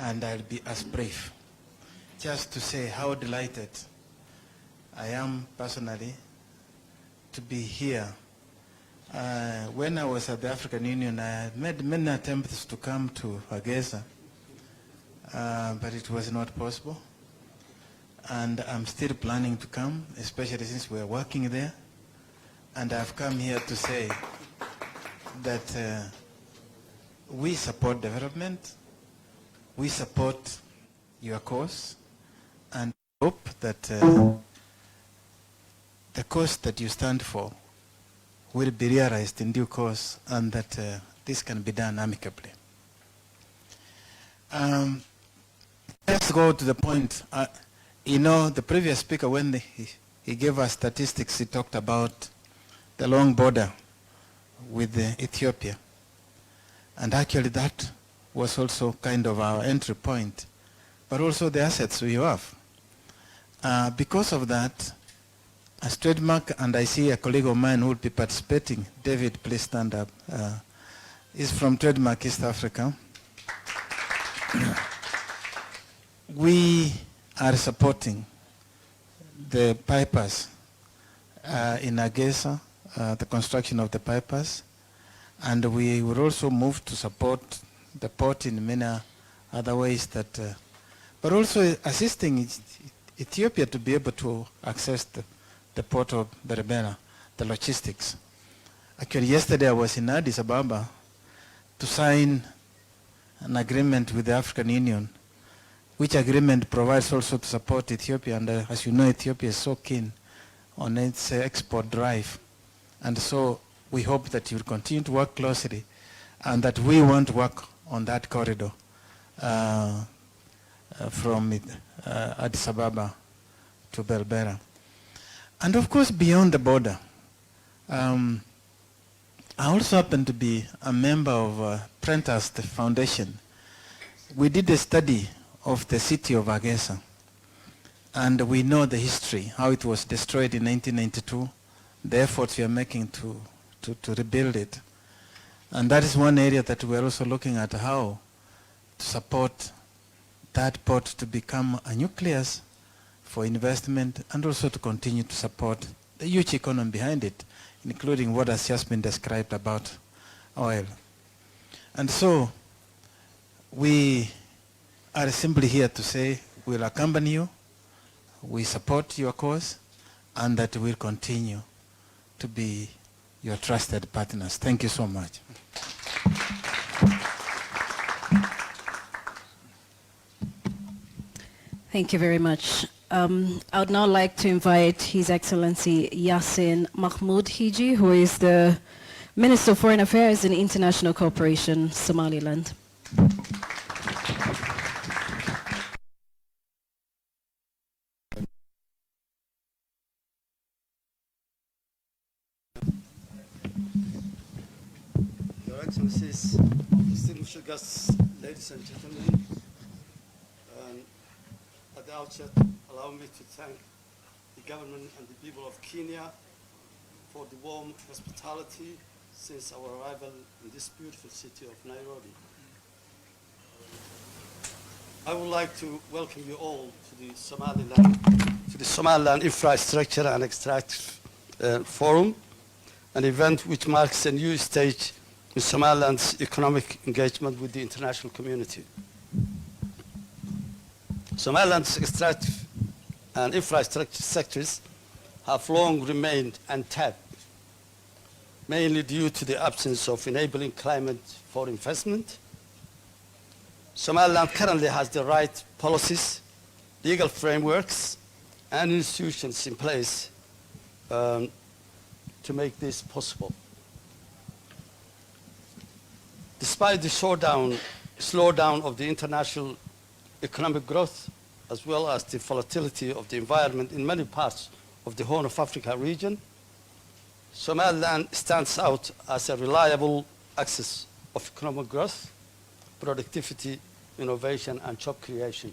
and I'll be as brief. Just to say how delighted I am personally to be here. When I was at the African Union, I made many attempts to come to Hargeisa, but it was not possible. And I'm still planning to come, especially since we're working there. And I've come here to say that we support development, we support your cause, and hope that the cause that you stand for will be realized in due course, and that this can be done amicably. Let's go to the point. You know, the previous speaker, when he gave us statistics, he talked about the long border with Ethiopia. And actually that was also kind of our entry point, but also the assets we have. Because of that, as trademark, and I see a colleague of mine who will be participating, David, please stand up, is from Trademark East Africa. We are supporting the pipers in Hargeisa, the construction of the pipers, and we will also move to support the port in many other ways that, but also assisting Ethiopia to be able to access the port of Berbera, the logistics. Actually, yesterday I was in Addis Ababa to sign an agreement with the African Union, which agreement provides also to support Ethiopia. And as you know, Ethiopia is so keen on its export drive. And so we hope that you will continue to work closely, and that we want to work on that corridor from Addis Ababa to Berbera. And of course, beyond the border, I also happen to be a member of Prentice Foundation. We did a study of the city of Hargeisa, and we know the history, how it was destroyed in 1992, the efforts we are making to rebuild it. And that is one area that we are also looking at, how to support that port to become a nucleus for investment, and also to continue to support the huge economy behind it, including what has just been described about oil. And so we are simply here to say we'll accompany you, we support your cause, and that we'll continue to be your trusted partners. Thank you so much. Thank you very much. I would now like to invite His Excellency Yassin Mahmoud Hiji, who is the Minister of Foreign Affairs and International Cooperation, Somaliland. Your Excellencies, distinguished guests, ladies and gentlemen, at the outset, allow me to thank the government and the people of Kenya for the warm hospitality since our arrival in this beautiful city of Nairobi. I would like to welcome you all to the Somaliland Infrastructure and Extractive Forum, an event which marks a new stage in Somaliland's economic engagement with the international community. Somaliland's extractive and infrastructure sectors have long remained untapped, mainly due to the absence of enabling climate for investment. Somaliland currently has the right policies, legal frameworks, and institutions in place to make this possible. Despite the slowdown of the international economic growth, as well as the volatility of the environment in many parts of the Horn of Africa region, Somaliland stands out as a reliable axis of economic growth, productivity, innovation, and job creation.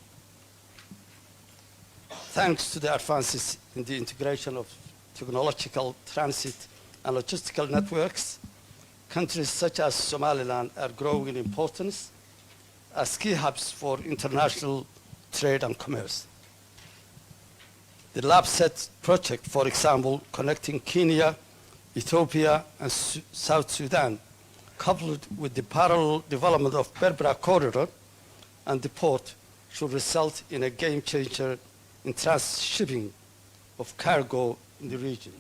Thanks to the advances in the integration of technological, transit, and logistical networks, countries such as Somaliland are growing in importance as key hubs for international trade and commerce. The LabSet project, for example, connecting Kenya, Ethiopia, and South Sudan, coupled with the parallel development of Berbera Corridor and the port, should result in a game changer in trans-shipping of cargo in the region.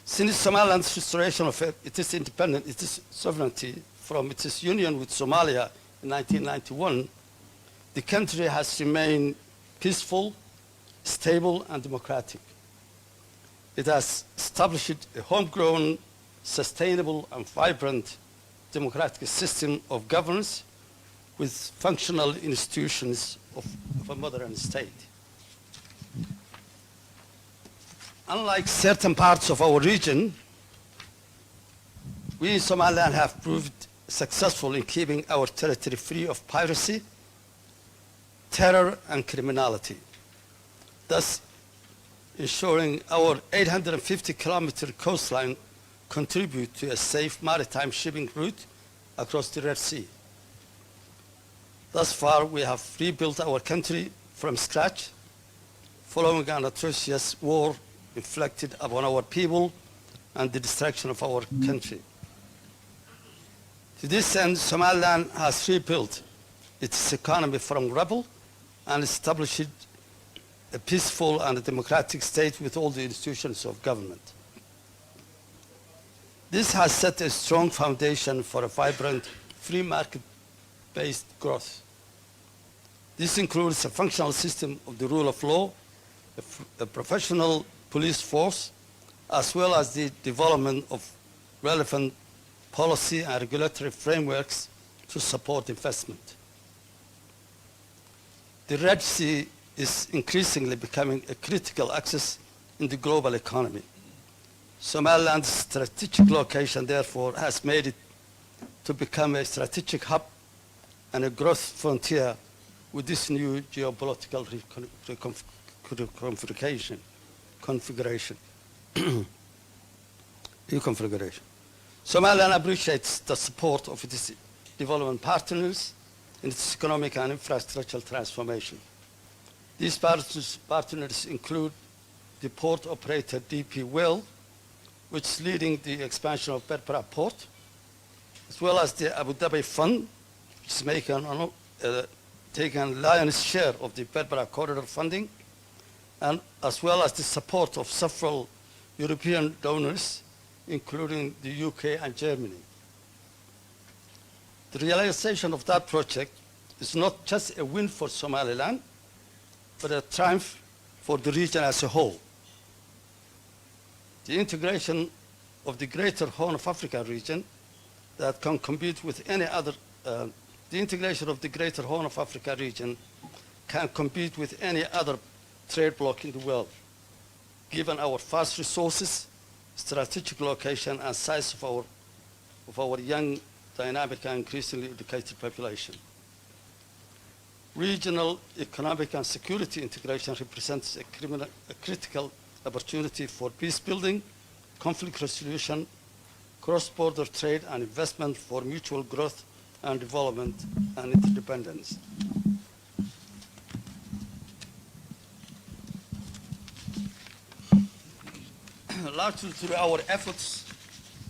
Since Somaliland's restoration of its independence, its sovereignty from its union with Somalia in 1991, the country has remained peaceful, stable, and democratic. It has established a homegrown, sustainable, and vibrant democratic system of governance with functional institutions of a modern state. Unlike certain parts of our region, we in Somaliland have proved successful in keeping our territory free of piracy, terror, and criminality, thus ensuring our 850-kilometer coastline contribute to a safe maritime shipping route across the Red Sea. Thus far, we have rebuilt our country from scratch, following an atrocious war inflicted upon our people and the destruction of our country. To this end, Somaliland has rebuilt its economy from rubble and established a peaceful and a democratic state with all the institutions of government. This has set a strong foundation for a vibrant, free market-based growth. This includes a functional system of the rule of law, a professional police force, as well as the development of relevant policy and regulatory frameworks to support investment. The Red Sea is increasingly becoming a critical axis in the global economy. Somaliland's strategic location, therefore, has made it to become a strategic hub and a growth frontier with this new geopolitical configuration. Somaliland appreciates the support of its development partners in its economic and infrastructural transformation. These partners include the port operator DP World, which is leading the expansion of Berbera Port, as well as the Abu Dhabi Fund, which is taking lion's share of the Berbera Corridor funding, and as well as the support of several European donors, including the UK and Germany. The realization of that project is not just a win for Somaliland, but a triumph for the region as a whole. The integration of the greater Horn of Africa region that can compete with any other, the integration of the greater Horn of Africa region can compete with any other trade bloc in the world, given our vast resources, strategic location, and size of our young, dynamic, and increasingly educated population. Regional economic and security integration represents a critical opportunity for peace building, conflict resolution, cross-border trade and investment for mutual growth and development and interdependence. Largely through our efforts,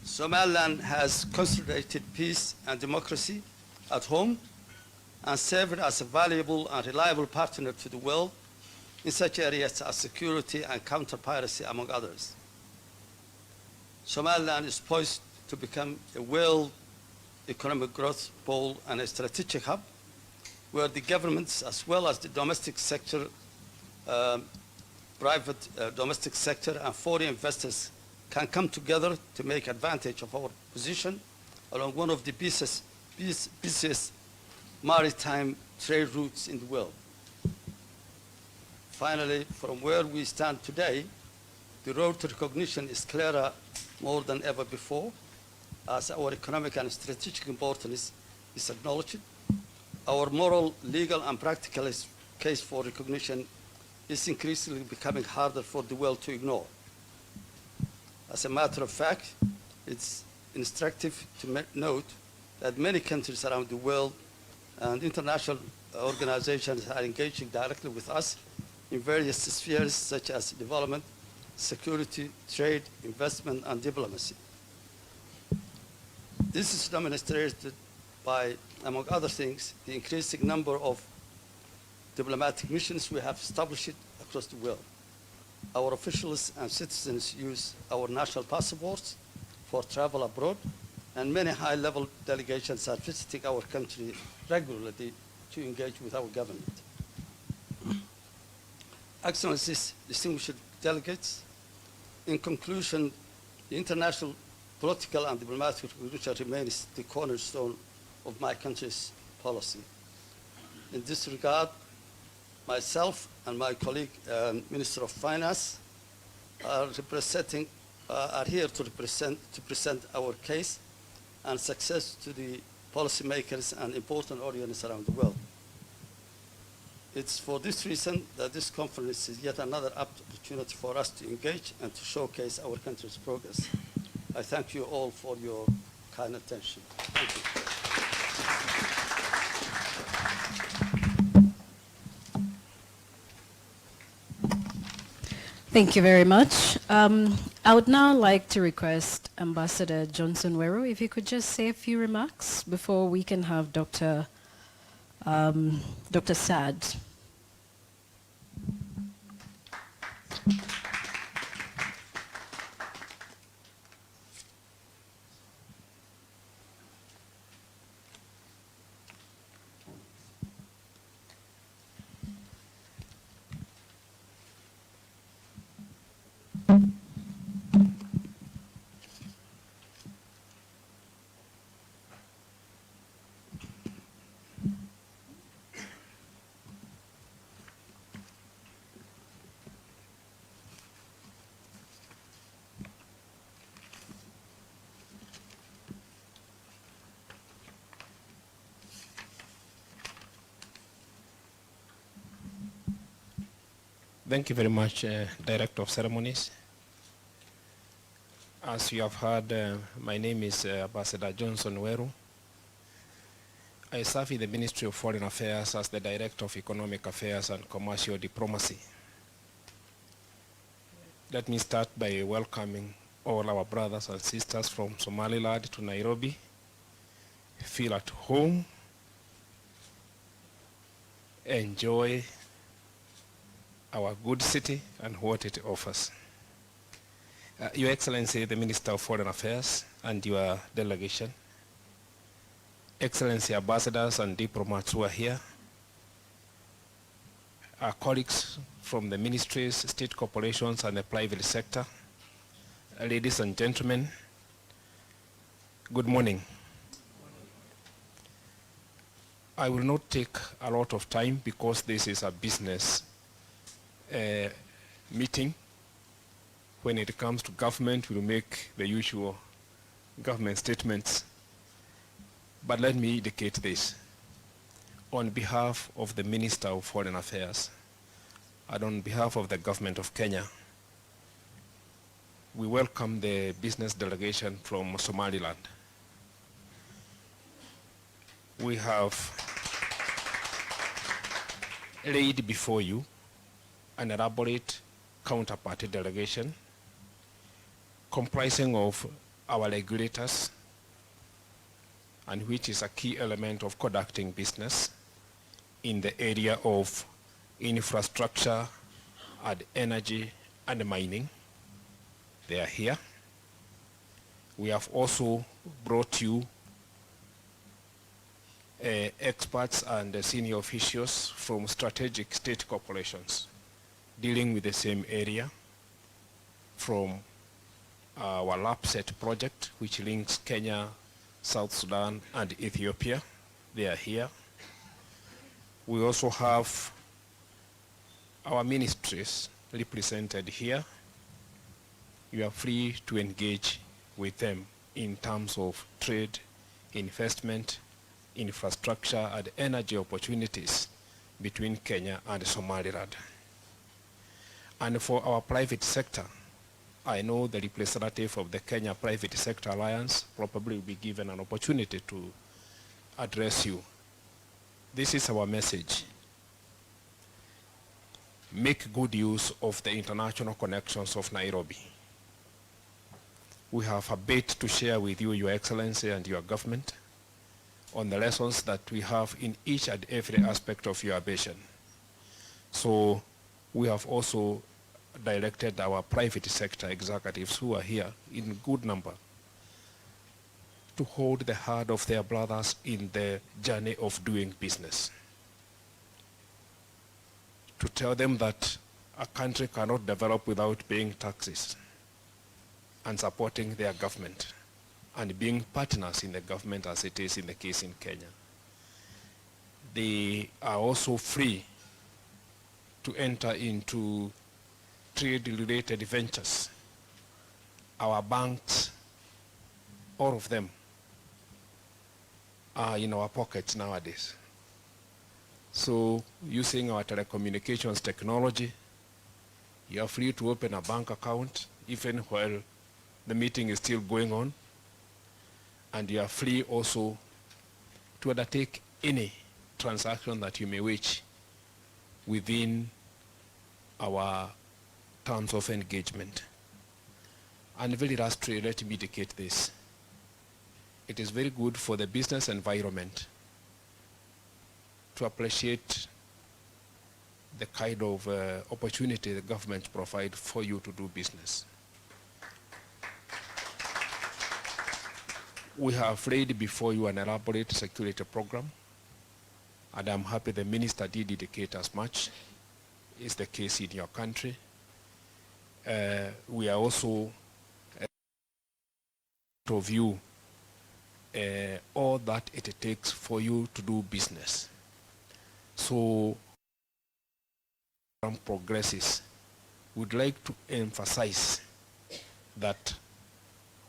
Somaliland has consolidated peace and democracy at home and served as a valuable and reliable partner to the world in such areas as security and counter-piracy, among others. Somaliland is poised to become a world economic growth pole and a strategic hub where the governments as well as the domestic sector, domestic sector and foreign investors can come together to make advantage of our position along one of the busiest maritime trade routes in the world. Finally, from where we stand today, the road to recognition is clearer more than ever before, as our economic and strategic importance is acknowledged. Our moral, legal, and practical case for recognition is increasingly becoming harder for the world to ignore. As a matter of fact, it's instructive to note that many countries around the world and international organizations are engaging directly with us in various spheres such as development, security, trade, investment, and diplomacy. This is demonstrated by, among other things, the increasing number of diplomatic missions we have established across the world. Our officials and citizens use our national passports for travel abroad, and many high-level delegations are visiting our country regularly to engage with our government. Excellencies, distinguished delegates, in conclusion, the international political and diplomatic recognition remains the cornerstone of my country's policy. In this regard, myself and my colleague, Minister of Finance, are here to present our case and success to the policymakers and important audiences around the world. It's for this reason that this conference is yet another opportunity for us to engage and to showcase our country's progress. I thank you all for your kind attention. Thank you. Thank you very much. I would now like to request Ambassador Johnson Weru, if you could just say a few remarks before we can have Dr. Saad. Thank you very much, Director of Ceremonies. As you have heard, my name is Ambassador Johnson Weru. I serve in the Ministry of Foreign Affairs as the Director of Economic Affairs and Commercial Diplomacy. Let me start by welcoming all our brothers and sisters from Somaliland to Nairobi. Feel at home, enjoy our good city and what it offers. Your Excellency, the Minister of Foreign Affairs and your delegation, Excellency ambassadors and diplomats who are here, our colleagues from the ministries, state corporations and the private sector, ladies and gentlemen, good morning. I will not take a lot of time because this is a business meeting. When it comes to government, we'll make the usual government statements. But let me indicate this. On behalf of the Minister of Foreign Affairs and on behalf of the government of Kenya, we welcome the business delegation from Somaliland. We have laid before you an elaborate counterparty delegation comprising of our regulators, and which is a key element of conducting business in the area of infrastructure and energy and mining. They are here. We have also brought you experts and senior officials from strategic state corporations dealing with the same area, from our LAPSET project, which links Kenya, South Sudan, and Ethiopia. They are here. We also have our ministries represented here. You are free to engage with them in terms of trade, investment, infrastructure, and energy opportunities between Kenya and Somaliland. And for our private sector, I know the representative of the Kenya Private Sector Alliance probably will be given an opportunity to address you. This is our message. Make good use of the international connections of Nairobi. We have a bit to share with you, Your Excellency, and your government on the lessons that we have in each and every aspect of your vision. So we have also directed our private sector executives who are here in good number to hold the hand of their brothers in the journey of doing business. To tell them that a country cannot develop without paying taxes and supporting their government and being partners in the government, as it is in the case in Kenya. They are also free to enter into trade-related ventures. Our banks, all of them, are in our pockets nowadays. So using our telecommunications technology, you are free to open a bank account even while the meeting is still going on, and you are free also to undertake any transaction that you may wish within our terms of engagement. And very lastly, let me indicate this. It is very good for the business environment to appreciate the kind of opportunity the government provides for you to do business. We have laid before you an elaborate security program, and I'm happy the minister did indicate as much is the case in your country. We are also to view all that it takes for you to do business. So, progresses, we'd like to emphasize that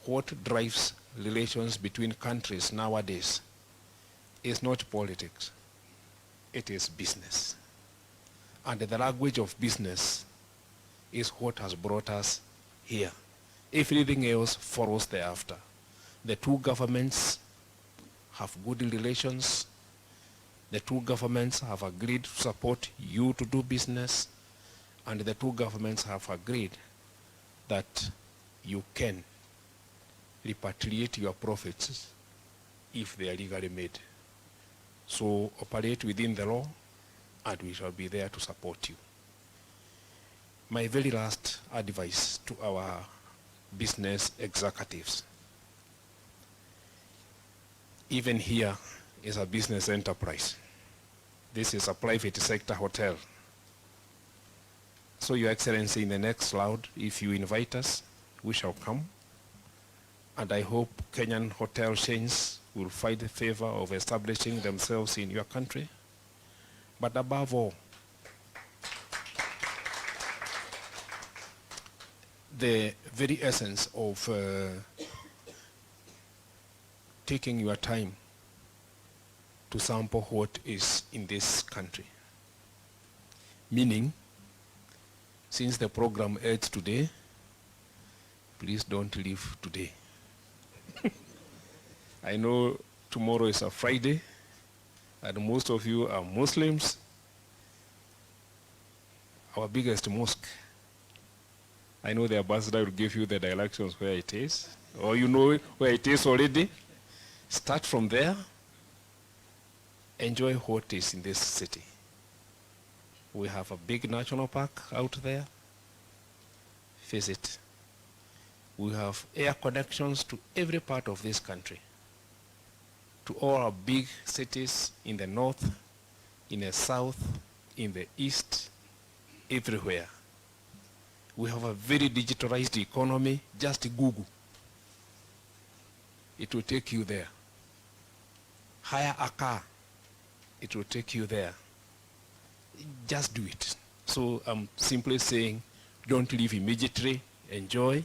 what drives relations between countries nowadays is not politics, it is business. And the language of business is what has brought us here. Everything else follows thereafter. The two governments have good relations. The two governments have agreed to support you to do business, and the two governments have agreed that you can repatriate your profits if they are legally made. So operate within the law, and we shall be there to support you. My very last advice to our business executives. Even here is a business enterprise. This is a private sector hotel. So Your Excellency, in the next slide, if you invite us, we shall come. And I hope Kenyan hotel chains will find the favor of establishing themselves in your country. But above all, the very essence of taking your time to sample what is in this country. Meaning, since the program ends today, please don't leave today. I know tomorrow is a Friday, and most of you are Muslims. Our biggest mosque, I know the ambassador will give you the directions where it is, or you know where it is already. Start from there. Enjoy what is in this city. We have a big national park out there. Visit. We have air connections to every part of this country, to all our big cities in the north, in the south, in the east, everywhere. We have a very digitalized economy. Just Google. It will take you there. Hire a car. It will take you there. Just do it. So I'm simply saying, don't leave immediately. Enjoy.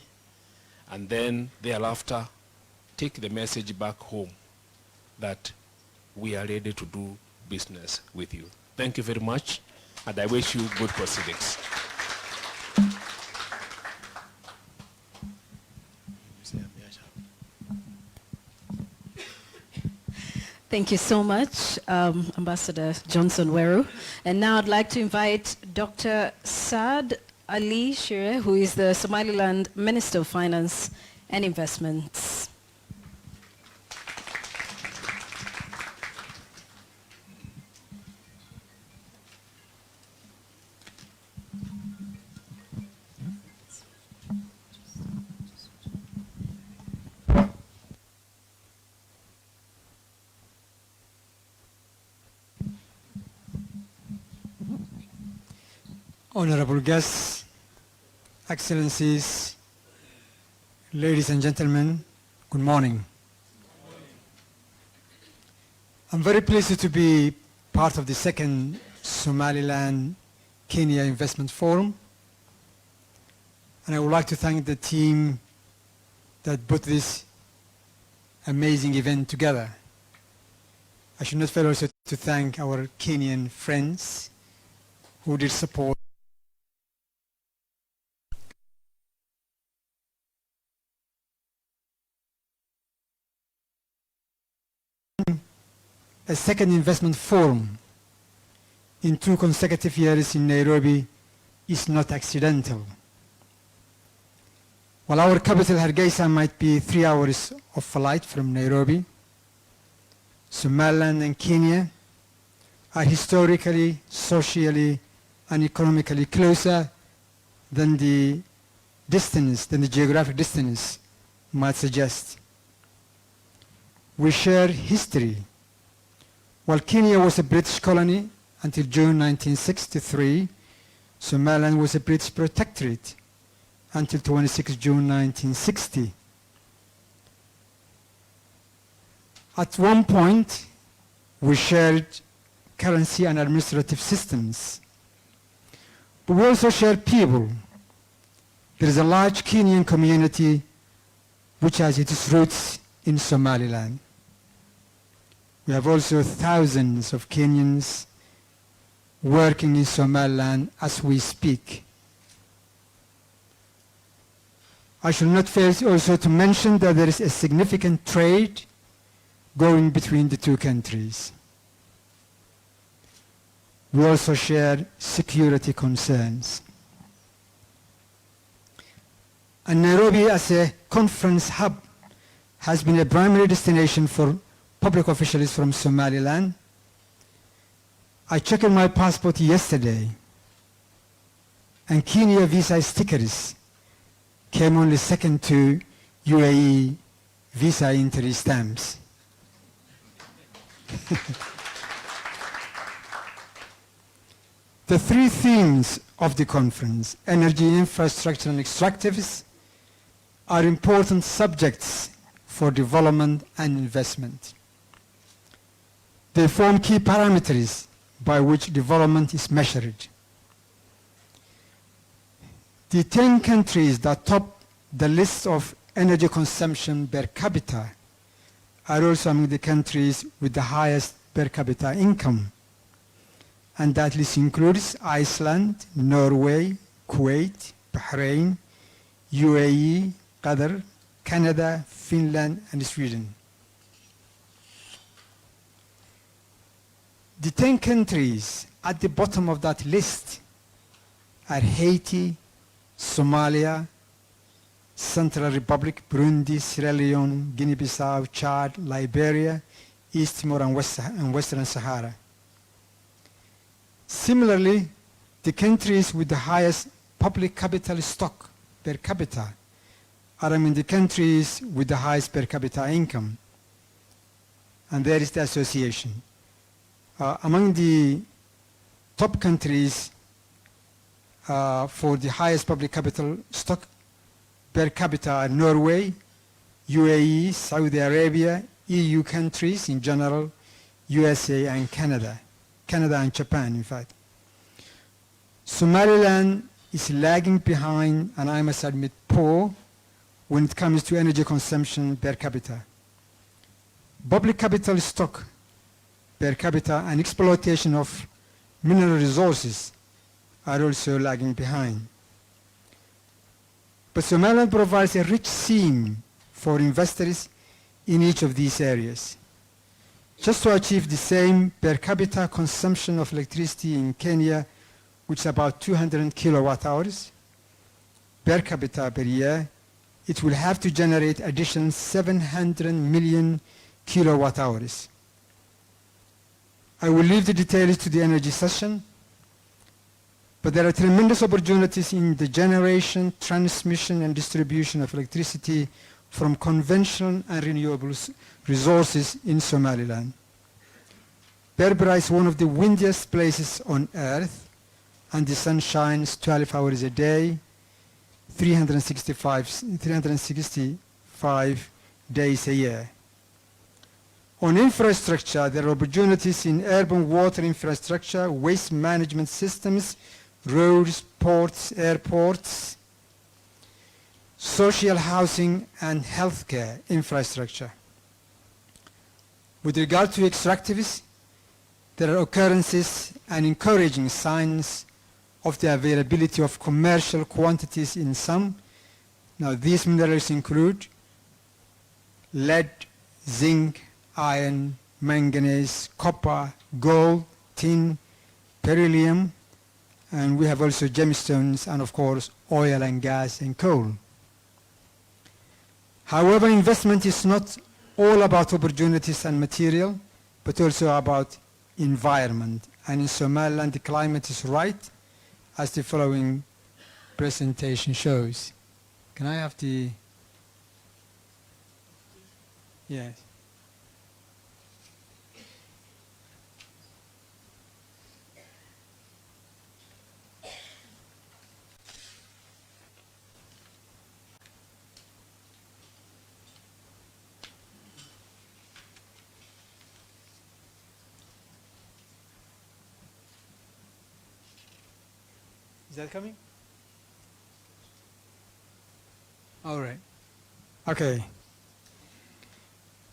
And then thereafter, take the message back home that we are ready to do business with you. Thank you very much, and I wish you good proceedings. Thank you so much, Ambassador Johnson Weru. And now I'd like to invite Dr. Saad Ali Shire, who is the Somaliland Minister of Finance and Investments. Honorable guests, Excellencies, ladies and gentlemen, good morning. I'm very pleased to be part of the second Somaliland-Kenya Investment Forum, and I would like to thank the team that put this amazing event together. I should not fail also to thank our Kenyan friends who did support a second investment forum in 2 consecutive years in Nairobi is not accidental. While our capital Hargeisa might be 3 hours of flight from Nairobi, Somaliland and Kenya are historically, socially, and economically closer than the geographic distance might suggest. We share history. While Kenya was a British colony until June 1963, Somaliland was a British protectorate until 26 June 1960. At one point, we shared currency and administrative systems, but we also share people. There is a large Kenyan community which has its roots in Somaliland. We have also thousands of Kenyans working in Somaliland as we speak. I shall not fail also to mention that there is a significant trade going between the 2 countries. We also share security concerns. And Nairobi as a conference hub has been a primary destination for public officials from Somaliland. I checked my passport yesterday, and Kenya visa stickers came only second to UAE visa entry stamps. The 3 themes of the conference, energy, infrastructure, and extractives, are important subjects for development and investment. They form key parameters by which development is measured. The 10 countries that top the list of energy consumption per capita are also among the countries with the highest per capita income. And that list includes Iceland, Norway, Kuwait, Bahrain, UAE, Qatar, Canada, Finland, and Sweden. The 10 countries at the bottom of that list are Haiti, Somalia, Central Republic, Burundi, Sierra Leone, Guinea-Bissau, Chad, Liberia, East Timor, and Western Sahara. Similarly, the countries with the highest public capital stock per capita are among the countries with the highest per capita income. And there is the association. Among the top countries for the highest public capital stock per capita are Norway, UAE, Saudi Arabia, EU countries in general, USA, and Canada and Japan, in fact. Somaliland is lagging behind, and I must admit poor, when it comes to energy consumption per capita. Public capital stock per capita and exploitation of mineral resources are also lagging behind. But Somaliland provides a rich seam for investors in each of these areas. just to achieve the same per capita consumption of electricity in Kenya, which is about 200 kilowatt hours per capita per year, it will have to generate additional 700 million kilowatt hours. I will leave the details to the energy session, but there are tremendous opportunities in the generation, transmission, and distribution of electricity from conventional and renewable resources in Somaliland. Berbera is one of the windiest places on earth, and the sun shines 12 hours a day, 365 days a year. On infrastructure, there are opportunities in urban water infrastructure, waste management systems, roads, ports, airports, social housing, and healthcare infrastructure. With regard to extractives, there are occurrences and encouraging signs of the availability of commercial quantities in some. Now, these minerals include lead, zinc, iron, manganese, copper, gold, tin, beryllium, and we have also gemstones and, of course, oil and gas and coal. However, investment is not all about opportunities and material, but also about environment. And in Somaliland, the climate is right, as the following presentation shows. Can I have the... Yes. Is that coming? All right. Okay.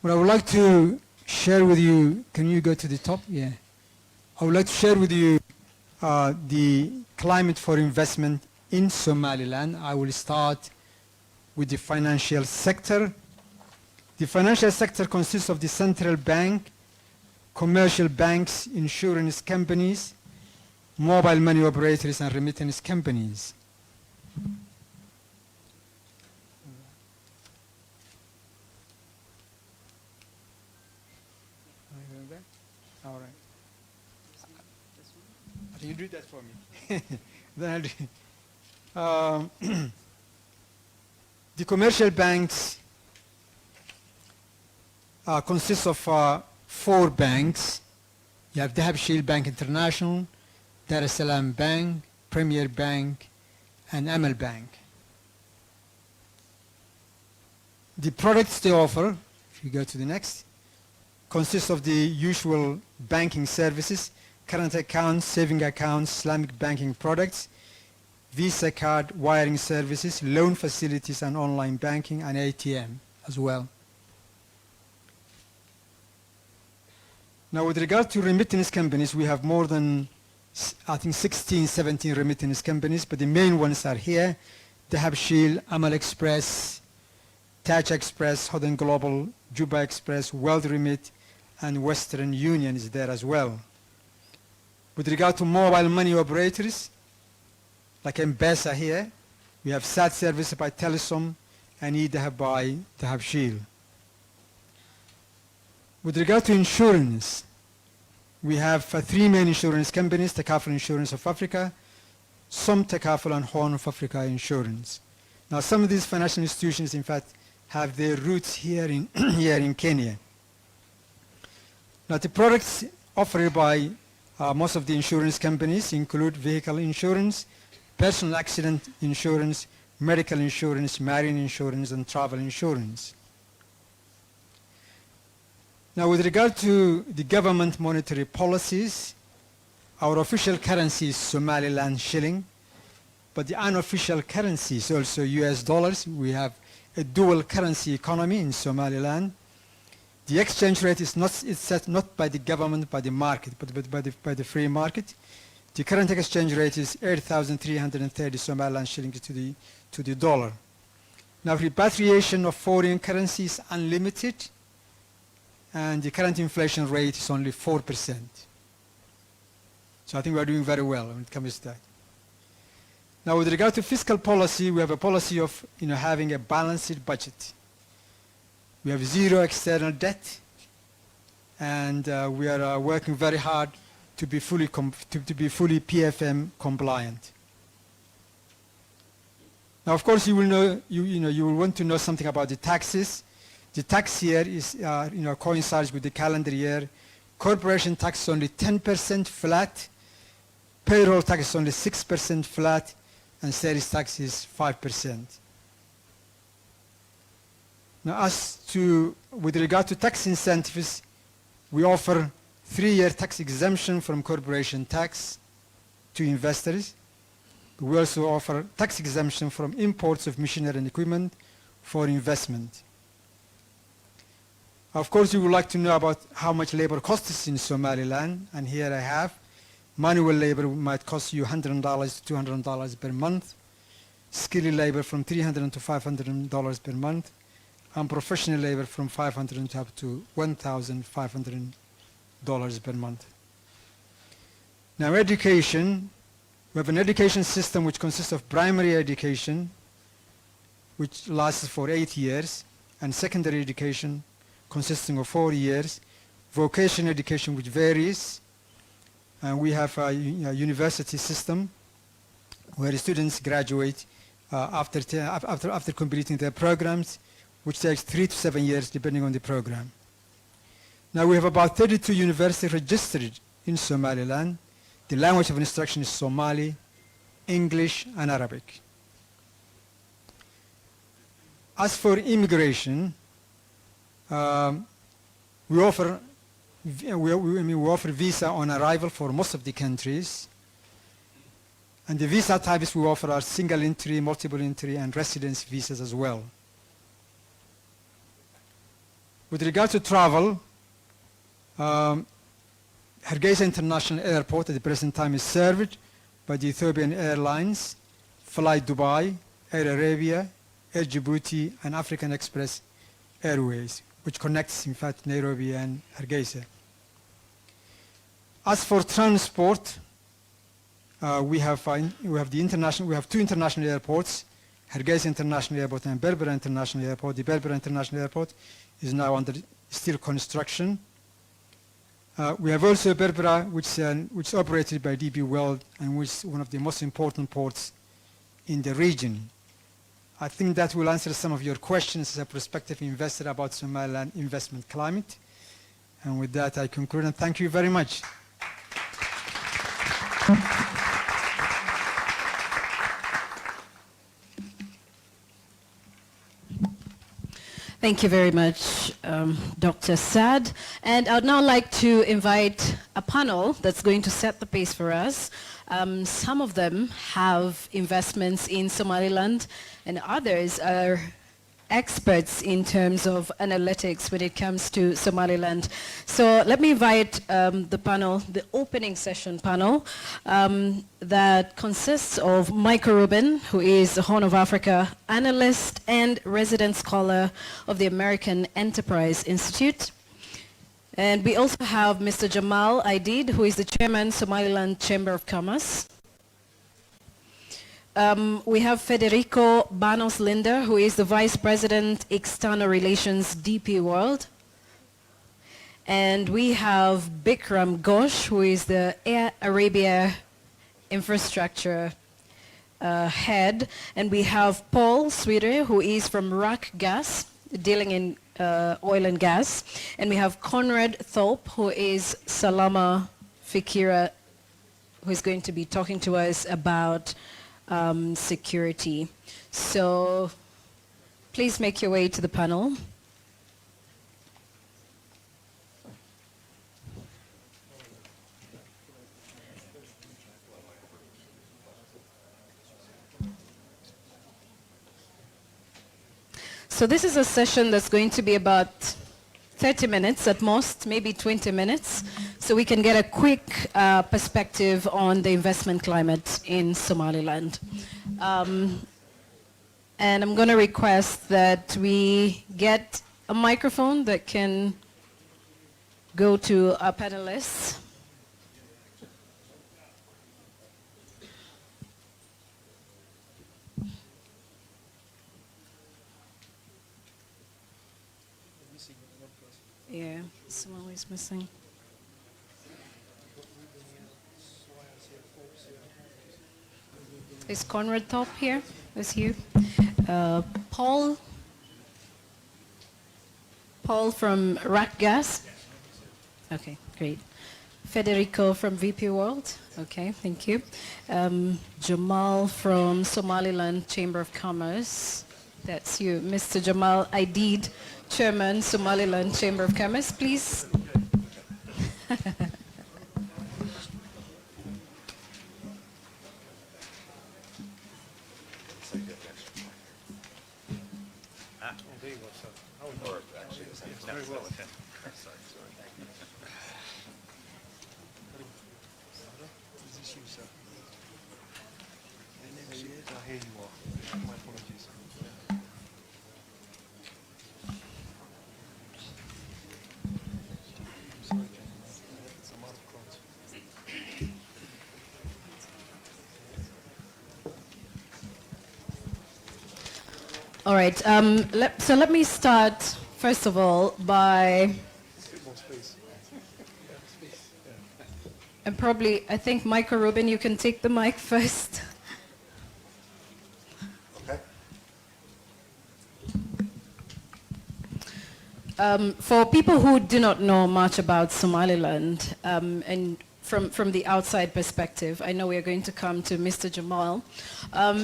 What I would like to share with you, can you go to the top? Yeah. I would like to share with you the climate for investment in Somaliland. I will start with the financial sector. The financial sector consists of the central bank, commercial banks, insurance companies, mobile money operators, and remittance companies. All right. Can you do that for me? Then I'll do. The commercial banks consist of 4 banks. You have Dahabi Bank International, Dar es Salaam Bank, Premier Bank, and Amal Bank. The products they offer, if you go to the next, consists of the usual banking services, current accounts, saving accounts, Islamic banking products, Visa card, wiring services, loan facilities, and online banking, and ATM as well. Now, with regard to remittance companies, we have more than, I think, 16, 17 remittance companies, but the main ones are here: Dahabi, Amal Express, Taj Express, Hodden Global, Juba Express, World Remit, and Western Union is there as well. With regard to mobile money operators, like M-Pesa here, we have SAT service by Telesom and eDahab by Dahabi. With regard to insurance, we have 3 main insurance companies: Takaful Insurance of Africa, some Takaful and Horn of Africa Insurance. Now, some of these financial institutions, in fact, have their roots here in, here in Kenya. Now, the products offered by most of the insurance companies include vehicle insurance, personal accident insurance, medical insurance, marine insurance, and travel insurance. Now, with regard to the government monetary policies, our official currency is Somaliland shilling, but the unofficial currency is also US dollars. We have a dual currency economy in Somaliland. The exchange rate is set not by the government, by the market, but by the free market. The current exchange rate is 8,330 Somaliland shillings to the dollar. Now, repatriation of foreign currency is unlimited, and the current inflation rate is only 4%. So I think we're doing very well when it comes to that. Now, with regard to fiscal policy, we have a policy of having a balanced budget. We have zero external debt, and we are working very hard to be fully PFM compliant. Now, of course, you will want to know something about the taxes. The tax year is coincides with the calendar year. Corporation tax is only 10% flat. Payroll tax is only 6% flat, and sales tax is 5%. Now, with regard to tax incentives, we offer 3-year tax exemption from corporation tax to investors. We also offer tax exemption from imports of machinery and equipment for investment. Of course, you would like to know about how much labor costs in Somaliland, and here I have. Manual labor might cost you $100 to $200 per month. Skilled labor from $300 to $500 per month. And professional labor from $500 to up to $1,500 per month. Now, education, we have an education system which consists of primary education, which lasts for 8 years, and secondary education consisting of 4 years, vocational education which varies, and we have a university system where the students graduate after completing their programs, which takes 3 to 7 years depending on the program. Now, we have about 32 universities registered in Somaliland. The language of instruction is Somali, English, and Arabic. As for immigration, we offer visa on arrival for most of the countries. And the visa types we offer are single entry, multiple entry, and residence visas as well. With regard to travel, Hargeisa International Airport at the present time is served by the Ethiopian Airlines, Fly Dubai, Air Arabia, Air Djibouti, and African Express Airways, which connects, in fact, Nairobi and Hargeisa. As for transport, we have two international airports, Hargeisa International Airport and Berbera International Airport. The Berbera International Airport is now under still construction. We have also Berbera, which is operated by DP World and which is one of the most important ports in the region. I think that will answer some of your questions as a prospective investor about Somaliland investment climate. And with that, I conclude, and thank you very much. Thank you very much, Dr. Saad. And I would now like to invite a panel that's going to set the pace for us. Some of them have investments in Somaliland, and others are experts in terms of analytics when it comes to Somaliland. So let me invite the panel, the opening session panel, that consists of Michael Rubin, who is the Horn of Africa analyst and resident scholar of the American Enterprise Institute. And we also have Mr. Jamal Aidid, who is the chairman, Somaliland Chamber of Commerce. We have Federico Banos Linder, who is the Vice President, External Relations, DP World. And we have Bikram Ghosh, who is the Air Arabia Infrastructure Head. And we have Paul Sweeter, who is from RAK Gas, dealing in oil and gas. And we have Conrad Thorpe, who is Salama Fikira, who is going to be talking to us about security. So please make your way to the panel. So this is a session that's going to be about 30 minutes at most, maybe 20 minutes, so we can get a quick perspective on the investment climate in Somaliland. And I'm going to request that we get a microphone that can go to our panelists. Yeah, someone is missing. Is Conrad Top here with you? Paul from Rack Gas? Okay, great. Federico from VP World? Okay, thank you. Jamal from Somaliland Chamber of Commerce? That's you. Mr. Jamal Aidid, Chairman, Somaliland Chamber of Commerce, please. All right, so let me start, first of all, by, and probably, I think, Michael Rubin, you can take the mic first. Okay. For people who do not know much about Somaliland, and from the outside perspective, I know we are going to come to Mr. Jamal.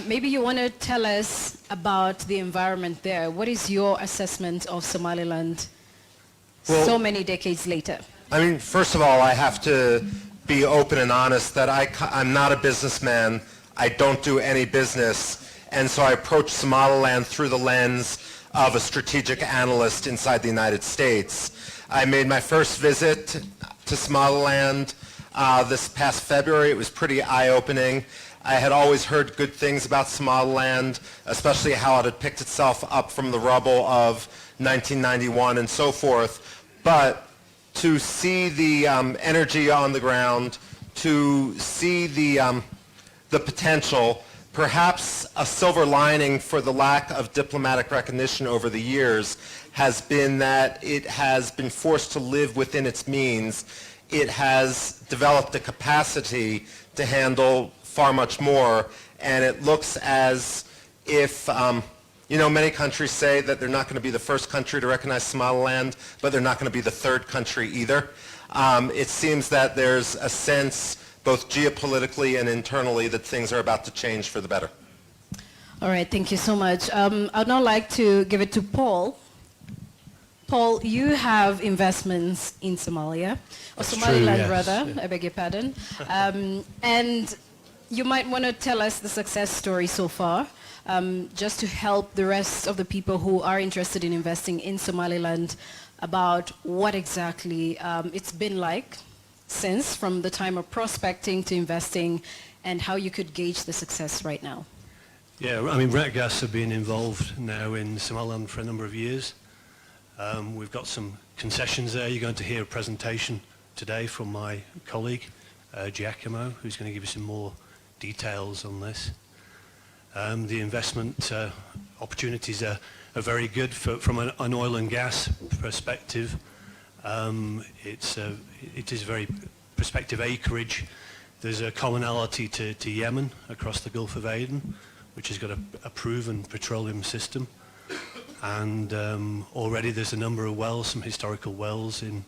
Maybe you want to tell us about the environment there. What is your assessment of Somaliland so many decades later? I mean, first of all, I have to be open and honest that I'm not a businessman. I don't do any business. And so I approach Somaliland through the lens of a strategic analyst inside the United States. I made my first visit to Somaliland this past February. It was pretty eye-opening. I had always heard good things about Somaliland, especially how it had picked itself up from the rubble of 1991 and so forth. But to see the energy on the ground, to see the potential, perhaps a silver lining for the lack of diplomatic recognition over the years has been that it has been forced to live within its means. It has developed a capacity to handle far much more, and it looks as if, many countries say that they're not going to be the first country to recognize Somaliland, but they're not going to be the third country either. It seems that there's a sense, both geopolitically and internally, that things are about to change for the better. All right, thank you so much. I'd now like to give it to Paul. Paul, you have investments in Somalia, or Somaliland rather, I beg your pardon. And you might want to tell us the success story so far, just to help the rest of the people who are interested in investing in Somaliland about what exactly it's been like since, from the time of prospecting to investing, and how you could gauge the success right now. Yeah, I mean, Rat Gas have been involved now in Somaliland for a number of years. We've got some concessions there. You're going to hear a presentation today from my colleague, Giacomo, who's going to give you some more details on this. The investment opportunities are very good from an oil and gas perspective. It is very prospective acreage. There's a commonality to Yemen across the Gulf of Aden, which has got a proven petroleum system. And already there's a number of wells, some historical wells in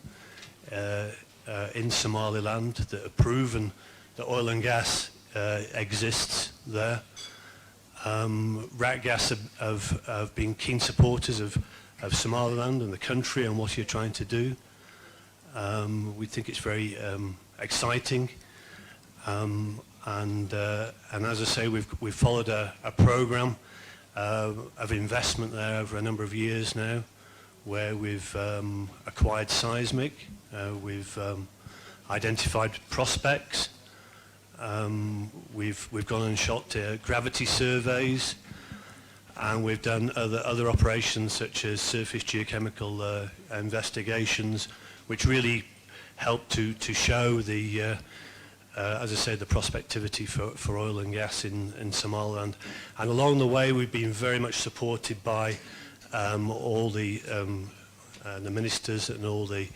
Somaliland that have proven that oil and gas exists there. Rat Gas have been keen supporters of Somaliland and the country and what you're trying to do. We think it's very exciting. And as I say, we've followed a program of investment there over a number of years now, where we've acquired seismic, we've identified prospects, we've gone and shot gravity surveys, and we've done other operations such as surface geochemical investigations, which really help to show the, as I say, the prospectivity for oil and gas in Somaliland. And along the way, we've been very much supported by all the ministers and all the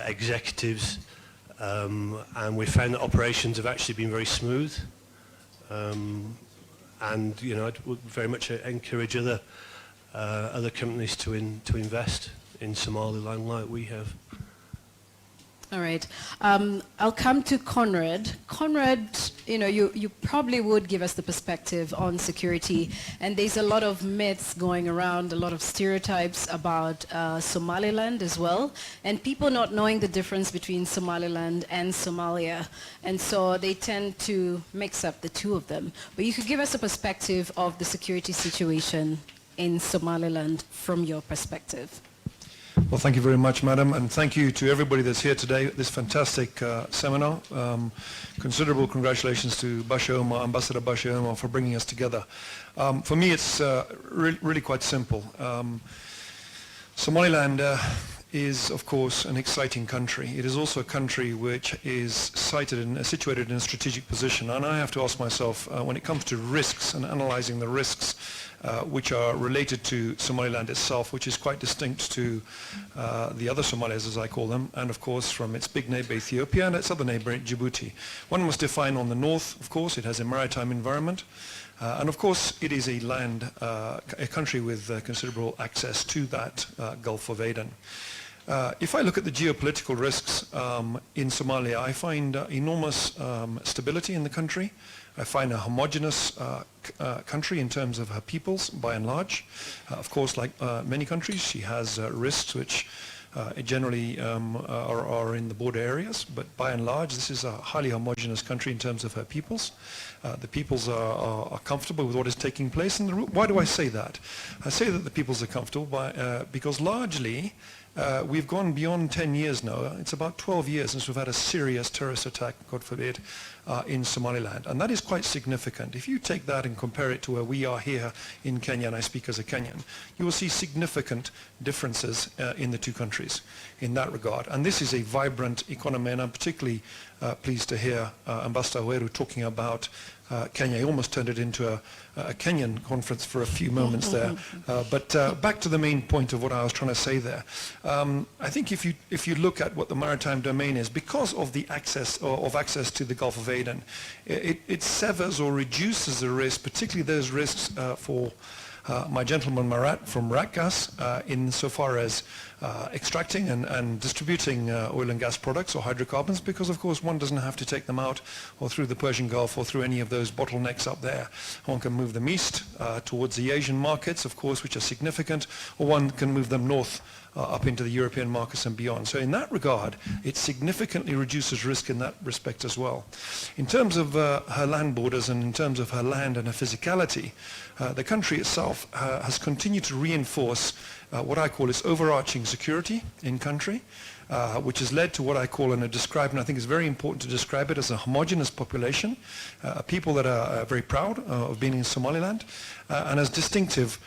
executives, and we found that operations have actually been very smooth. And you know, I would very much encourage other companies to invest in Somaliland like we have. All right. I'll come to Conrad. Conrad, you know, you probably would give us the perspective on security, and there's a lot of myths going around, a lot of stereotypes about Somaliland as well, and people not knowing the difference between Somaliland and Somalia, and so they tend to mix up the two of them. But you could give us a perspective of the security situation in Somaliland from your perspective. Well, thank you very much, Madam, and thank you to everybody that's here today at this fantastic seminar. Considerable congratulations to Basha Omar, Ambassador Basha Omar, for bringing us together. For me, it's really quite simple. Somaliland is, of course, an exciting country. It is also a country which is situated in a strategic position. And I have to ask myself, when it comes to risks and analyzing the risks which are related to Somaliland itself, which is quite distinct to the other Somalias, as I call them, and of course from its big neighbor Ethiopia and its other neighbor Djibouti. One must define on the north, of course, it has a maritime environment. And of course, it is a country with considerable access to that Gulf of Aden. If I look at the geopolitical risks in Somalia, I find enormous stability in the country. I find a homogeneous country in terms of her peoples, by and large. Of course, like many countries, she has risks which generally are in the border areas, but by and large, this is a highly homogeneous country in terms of her peoples. The peoples are comfortable with what is taking place. And why do I say that? I say that the peoples are comfortable because largely we've gone beyond 10 years now. It's about 12 years since we've had a serious terrorist attack, God forbid, in Somaliland. And that is quite significant. If you take that and compare it to where we are here in Kenya, and I speak as a Kenyan, you will see significant differences in the two countries in that regard. And this is a vibrant economy, and I'm particularly pleased to hear Ambassador Weru talking about Kenya. He almost turned it into a Kenyan conference for a few moments there. But back to the main point of what I was trying to say there. I think if you look at what the maritime domain is, because of the access to the Gulf of Aden, it severs or reduces the risk, particularly those risks for my gentleman Marat from Ratgas insofar as extracting and distributing oil and gas products or hydrocarbons, because of course one doesn't have to take them out or through the Persian Gulf or through any of those bottlenecks up there. One can move them east towards the Asian markets, of course, which are significant, or one can move them north up into the European markets and beyond. So in that regard, it significantly reduces risk in that respect as well. In terms of her land borders and in terms of her land and her physicality, the country itself has continued to reinforce what I call its overarching security in country, which has led to what I call, and I think it's very important to describe it as a homogeneous population, people that are very proud of being in Somaliland, and as distinctive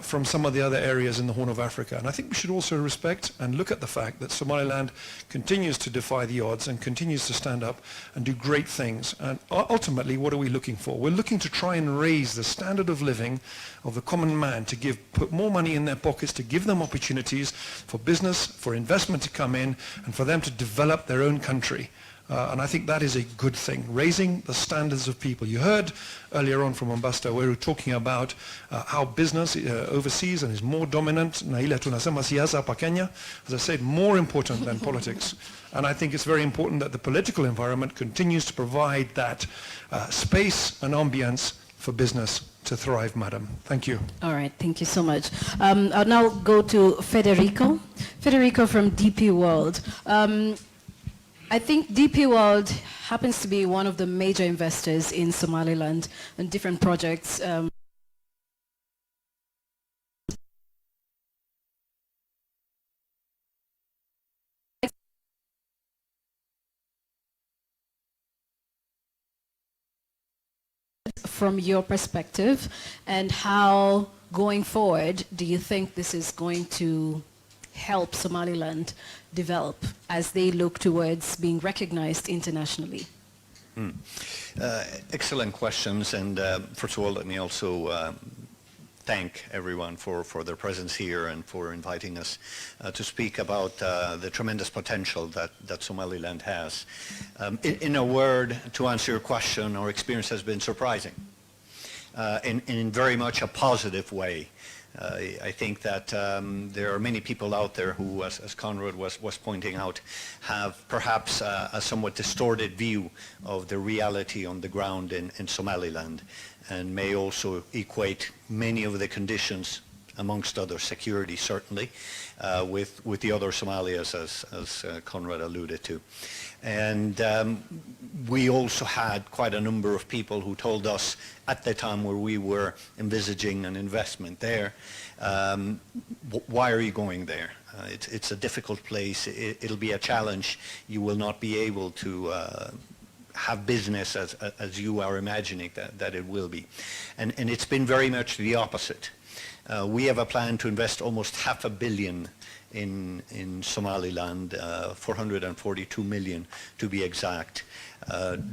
from some of the other areas in the Horn of Africa. And I think we should also respect and look at the fact that Somaliland continues to defy the odds and continues to stand up and do great things. And ultimately, what are we looking for? We're looking to try and raise the standard of living of the common man, to put more money in their pockets, to give them opportunities for business, for investment to come in, and for them to develop their own country. And I think that is a good thing, raising the standards of people. You heard earlier on from Ambassador Weru talking about how business overseas and is more dominant. Na ile tunasema siasa hapa Kenya, as I said, more important than politics. And I think it's very important that the political environment continues to provide that space and ambience for business to thrive, madam. Thank you. All right, thank you so much. I'll now go to Federico. Federico from DP World. I think DP World happens to be one of the major investors in Somaliland and different projects. From your perspective, and how going forward do you think this is going to help Somaliland develop as they look towards being recognized internationally? Excellent questions, and first of all, let me also thank everyone for their presence here and for inviting us to speak about the tremendous potential that Somaliland has. In a word, to answer your question, our experience has been surprising, in very much a positive way. I think that there are many people out there who, as Conrad was pointing out, have perhaps a somewhat distorted view of the reality on the ground in Somaliland, and may also equate many of the conditions, amongst other security certainly, with the other Somalias, as Conrad alluded to. And we also had quite a number of people who told us at the time where we were envisaging an investment there, why are you going there? It's a difficult place. It'll be a challenge. You will not be able to have business as you are imagining that it will be. And it's been very much the opposite. We have a plan to invest almost $500 million in Somaliland, 442 million to be exact,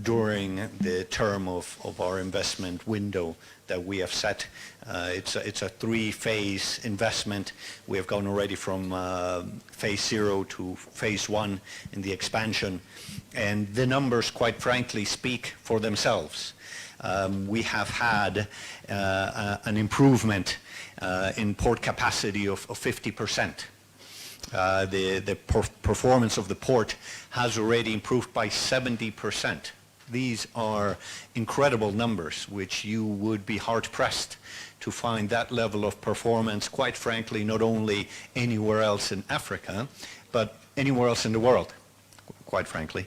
during the term of our investment window that we have set. It's a three-phase investment. We have gone already from phase 0 to phase 1 in the expansion, and the numbers, quite frankly, speak for themselves. We have had an improvement in port capacity of 50%. The performance of the port has already improved by 70%. These are incredible numbers, which you would be hard-pressed to find that level of performance, quite frankly, not only anywhere else in Africa, but anywhere else in the world, quite frankly.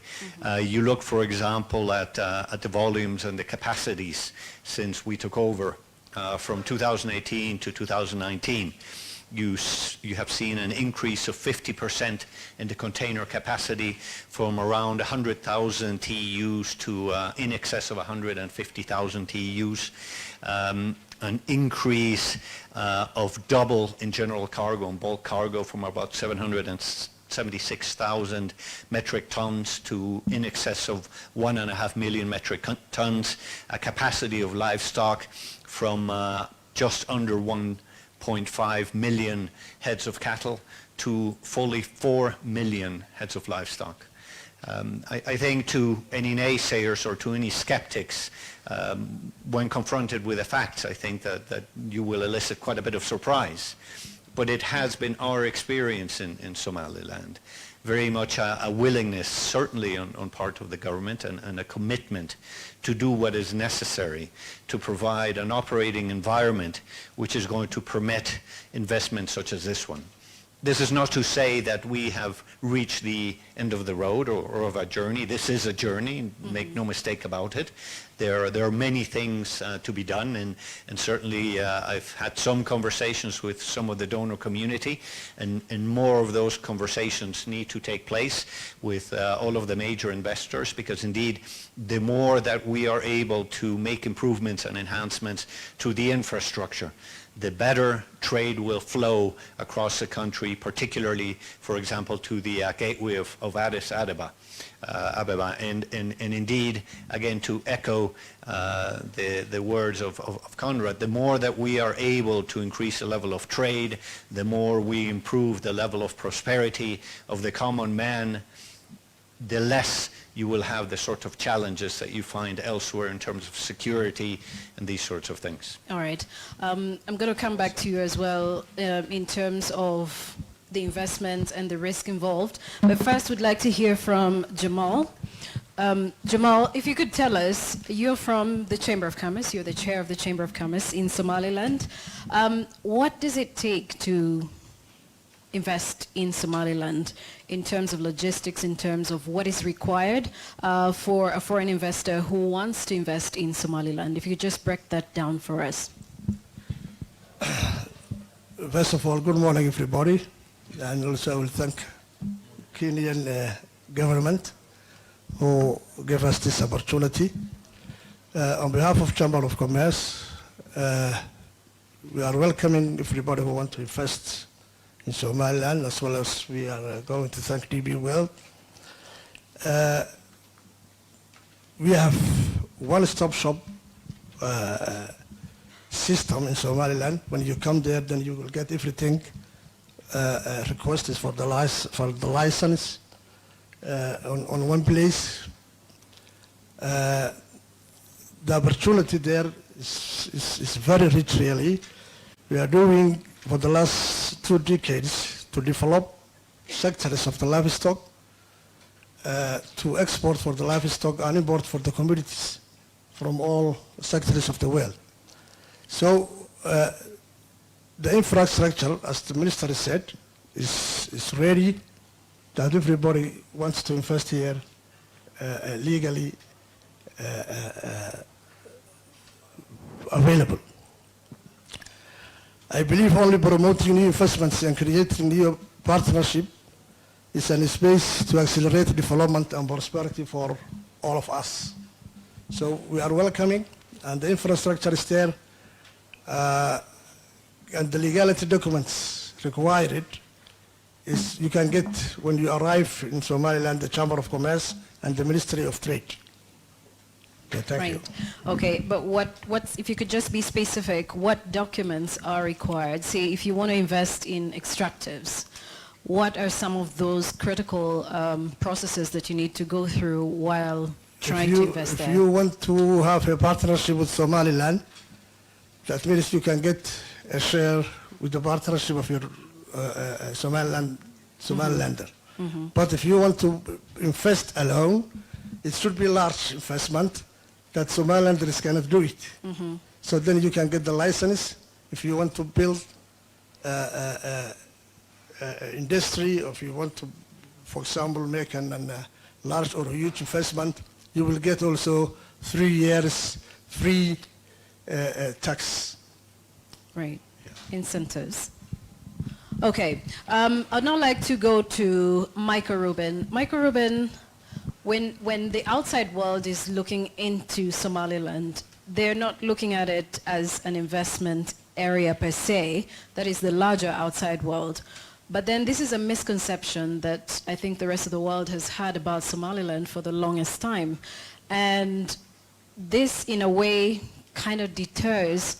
You look, for example, at the volumes and the capacities since we took over from 2018 to 2019. You have seen an increase of 50% in the container capacity from around 100,000 TEUs to in excess of 150,000 TEUs. An increase of double in general cargo and bulk cargo from about 776,000 metric tons to in excess of 1.5 million metric tons. A capacity of livestock from just under 1.5 million heads of cattle to fully 4 million heads of livestock. I think to any naysayers or to any skeptics, when confronted with the facts, I think that you will elicit quite a bit of surprise. But it has been our experience in Somaliland. Very much a willingness, certainly on part of the government, and a commitment to do what is necessary to provide an operating environment which is going to permit investments such as this one. This is not to say that we have reached the end of the road or of our journey. This is a journey, make no mistake about it. There are many things to be done, and certainly I've had some conversations with some of the donor community, and more of those conversations need to take place with all of the major investors, because indeed the more that we are able to make improvements and enhancements to the infrastructure, the better trade will flow across the country, particularly, for example, to the gateway of Addis Ababa. And indeed, again, to echo the words of Conrad, the more that we are able to increase the level of trade, the more we improve the level of prosperity of the common man, the less you will have the sort of challenges that you find elsewhere in terms of security and these sorts of things. All right. I'm going to come back to you as well in terms of the investment and the risk involved. But first, we'd like to hear from Jamal. Jamal, if you could tell us, you're from the Chamber of Commerce, you're the chair of the Chamber of Commerce in Somaliland. What does it take to invest in Somaliland in terms of logistics, in terms of what is required for a foreign investor who wants to invest in Somaliland? If you could just break that down for us. First of all, good morning, everybody. And also I will thank Kenyan government who gave us this opportunity. On behalf of Chamber of Commerce, we are welcoming everybody who wants to invest in Somaliland, as well as we are going to thank DB World. We have one-stop shop system in Somaliland. When you come there, then you will get everything requested for the license on one place. The opportunity there is very rich, really. We are doing for the last 2 decades to develop sectors of the livestock, to export for the livestock and import for the commodities from all sectors of the world. So the infrastructure, as the minister said, is ready, that everybody wants to invest here legally available. I believe only promoting new investments and creating new partnership is a space to accelerate development and prosperity for all of us. So we are welcoming, and the infrastructure is there, and the legality documents required is you can get when you arrive in Somaliland, the Chamber of Commerce and the Ministry of Trade. Okay, thank you. Okay, but what's, if you could just be specific, what documents are required? Say, if you want to invest in extractives, what are some of those critical processes that you need to go through while trying to invest there? If you want to have a partnership with Somaliland, that means you can get a share with the partnership of your Somalilander. But if you want to invest alone, it should be large investment that Somalilanders cannot do it. So then you can get the license. If you want to build industry, or if you want to, for example, make a large or huge investment, you will get also 3 years free tax. Right, incentives. Okay, I'd now like to go to Michael Rubin. Michael Rubin, when the outside world is looking into Somaliland, they're not looking at it as an investment area per se, that is the larger outside world. But then this is a misconception that I think the rest of the world has had about Somaliland for the longest time. And this, in a way, kind of deters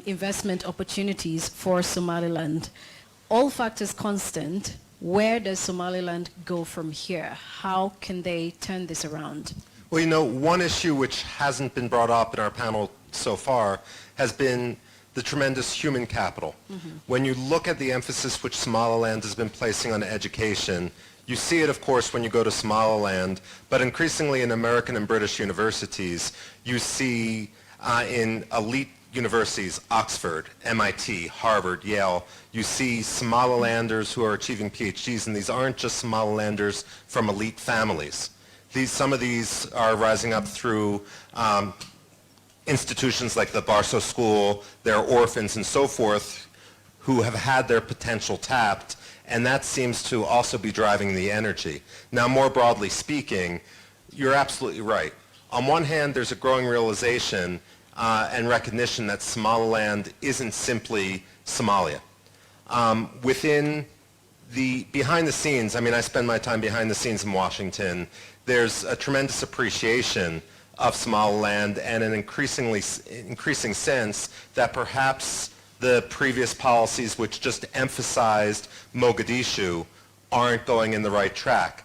investment opportunities for Somaliland. All factors constant, where does Somaliland go from here? How can they turn this around? Well, you know, one issue which hasn't been brought up in our panel so far has been the tremendous human capital. When you look at the emphasis which Somaliland has been placing on education, you see it, of course, when you go to Somaliland, but increasingly in American and British universities, you see in elite universities, Oxford, MIT, Harvard, Yale, you see Somalilanders who are achieving PhDs, and these aren't just Somalilanders from elite families. Some of these are rising up through institutions like the Barso School, they're orphans and so forth, who have had their potential tapped, and that seems to also be driving the energy. Now, more broadly speaking, you're absolutely right. On one hand, there's a growing realization and recognition that Somaliland isn't simply Somalia. Within the behind the scenes, I mean, I spend my time behind the scenes in Washington, there's a tremendous appreciation of Somaliland and an increasing sense that perhaps the previous policies which just emphasized Mogadishu aren't going in the right track.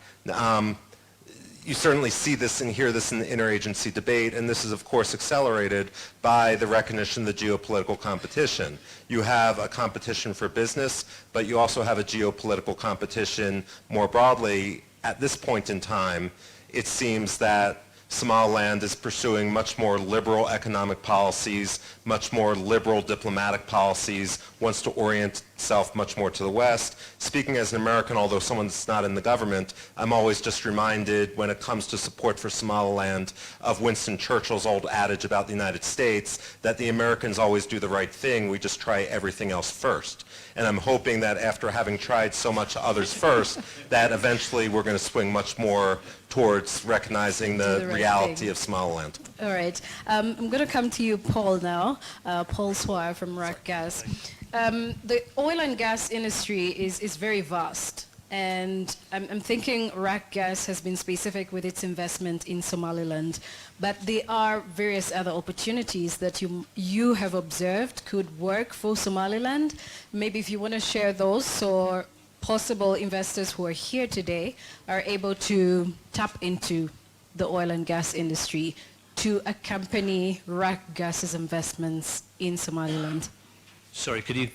You certainly see this and hear this in the interagency debate, and this is of course accelerated by the recognition of the geopolitical competition. You have a competition for business, but you also have a geopolitical competition more broadly. At this point in time, it seems that Somaliland is pursuing much more liberal economic policies, much more liberal diplomatic policies, wants to orient itself much more to the West. Speaking as an American, although someone that's not in the government, I'm always just reminded when it comes to support for Somaliland of Winston Churchill's old adage about the United States that the Americans always do the right thing, we just try everything else first. And I'm hoping that after having tried so much others first, that eventually we're going to swing much more towards recognizing the reality of Somaliland. All right. I'm going to come to you, Paul, now. Paul Swire from Rock Gas. The oil and gas industry is very vast. And I'm thinking RAK Gas has been specific with its investment in Somaliland, but there are various other opportunities that you have observed could work for Somaliland. Maybe if you want to share those, so possible investors who are here today are able to tap into the oil and gas industry to accompany RAK Gas's investments in Somaliland. Sorry, could you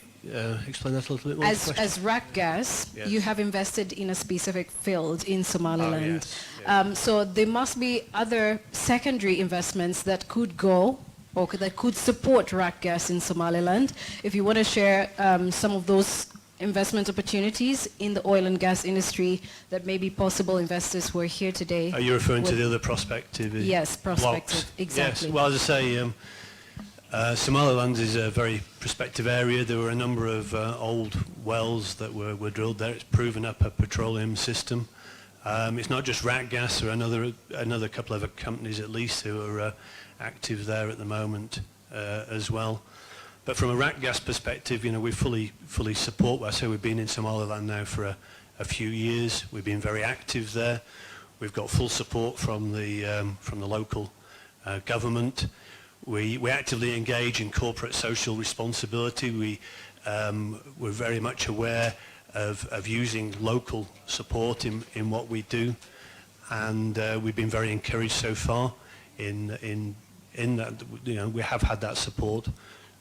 explain that a little bit more? As RAK Gas, Yes. you have invested in a specific field in Somaliland. yes, So there must be other secondary investments that could go or that could support RAK Gas in Somaliland. If you want to share some of those investment opportunities in the oil and gas industry that maybe possible investors who are here today. Are you referring to would- the other prospective Yes, prospective, blocks? exactly. Yes, well, as I say, Somaliland is a very prospective area. There were a number of old wells that were drilled there. It's proven up a petroleum system. It's not just RAK Gas, there are another couple of companies at least who are active there at the moment as well. But from a RAK Gas perspective, you know, we fully support. I say we've been in Somaliland now for a few years. We've been very active there. We've got full support from the local government. We actively engage in corporate social responsibility. We're very much aware of using local support in what we do, and we've been very encouraged so far in that. You know, we have had that support,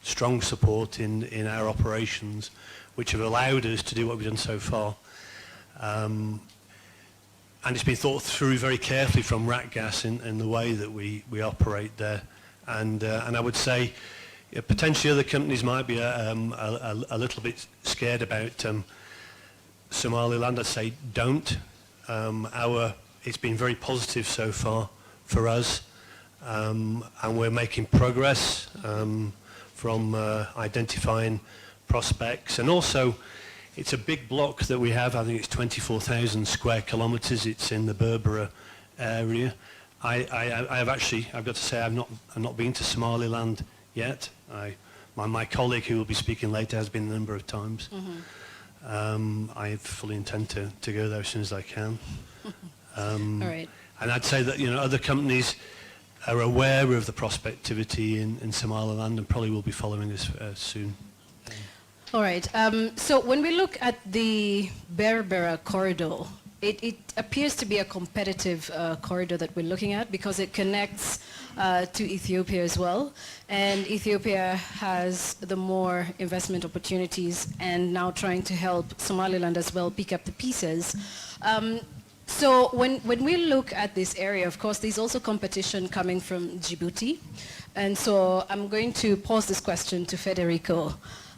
strong support in our operations, which have allowed us to do what we've done so far. And it's been thought through very carefully from RAK Gas in the way that we operate there. And I would say potentially other companies might be a little bit scared about Somaliland. I'd say don't. It's been very positive so far for us, and we're making progress from identifying prospects. And also, it's a big block that we have. I think it's 24,000 square kilometres. It's in the Berbera area. I've got to say, I've not been to Somaliland yet. My colleague who will be speaking later has been a number of times. Mm-hmm. I fully intend to go there as soon as I can. All right. And I'd say that, you know, other companies are aware of the prospectivity in Somaliland and probably will be following us soon. All right. So when we look at the Berbera corridor, it appears to be a competitive corridor that we're looking at because it connects to Ethiopia as well. And Ethiopia has the more investment opportunities and now trying to help Somaliland as well pick up the pieces. So when we look at this area, of course, there's also competition coming from Djibouti. And so I'm going to pose this question to Federico.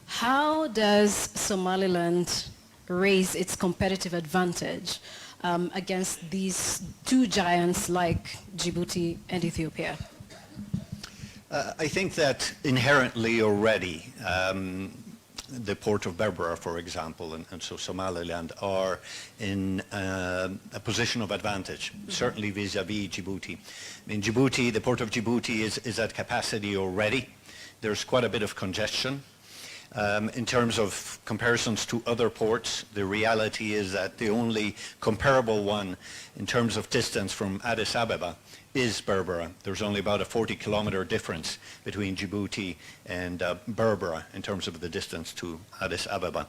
How does Somaliland raise its competitive advantage against these two giants like Djibouti and Ethiopia? I think that inherently already the port of Berbera, for example, and so Somaliland are in a position of advantage, certainly vis-a-vis Djibouti. I mean, Djibouti, the port of Djibouti is at capacity already. There's quite a bit of congestion. In terms of comparisons to other ports, the reality is that the only comparable one in terms of distance from Addis Ababa is Berbera. There's only about a 40-kilometer difference between Djibouti and Berbera in terms of the distance to Addis Ababa.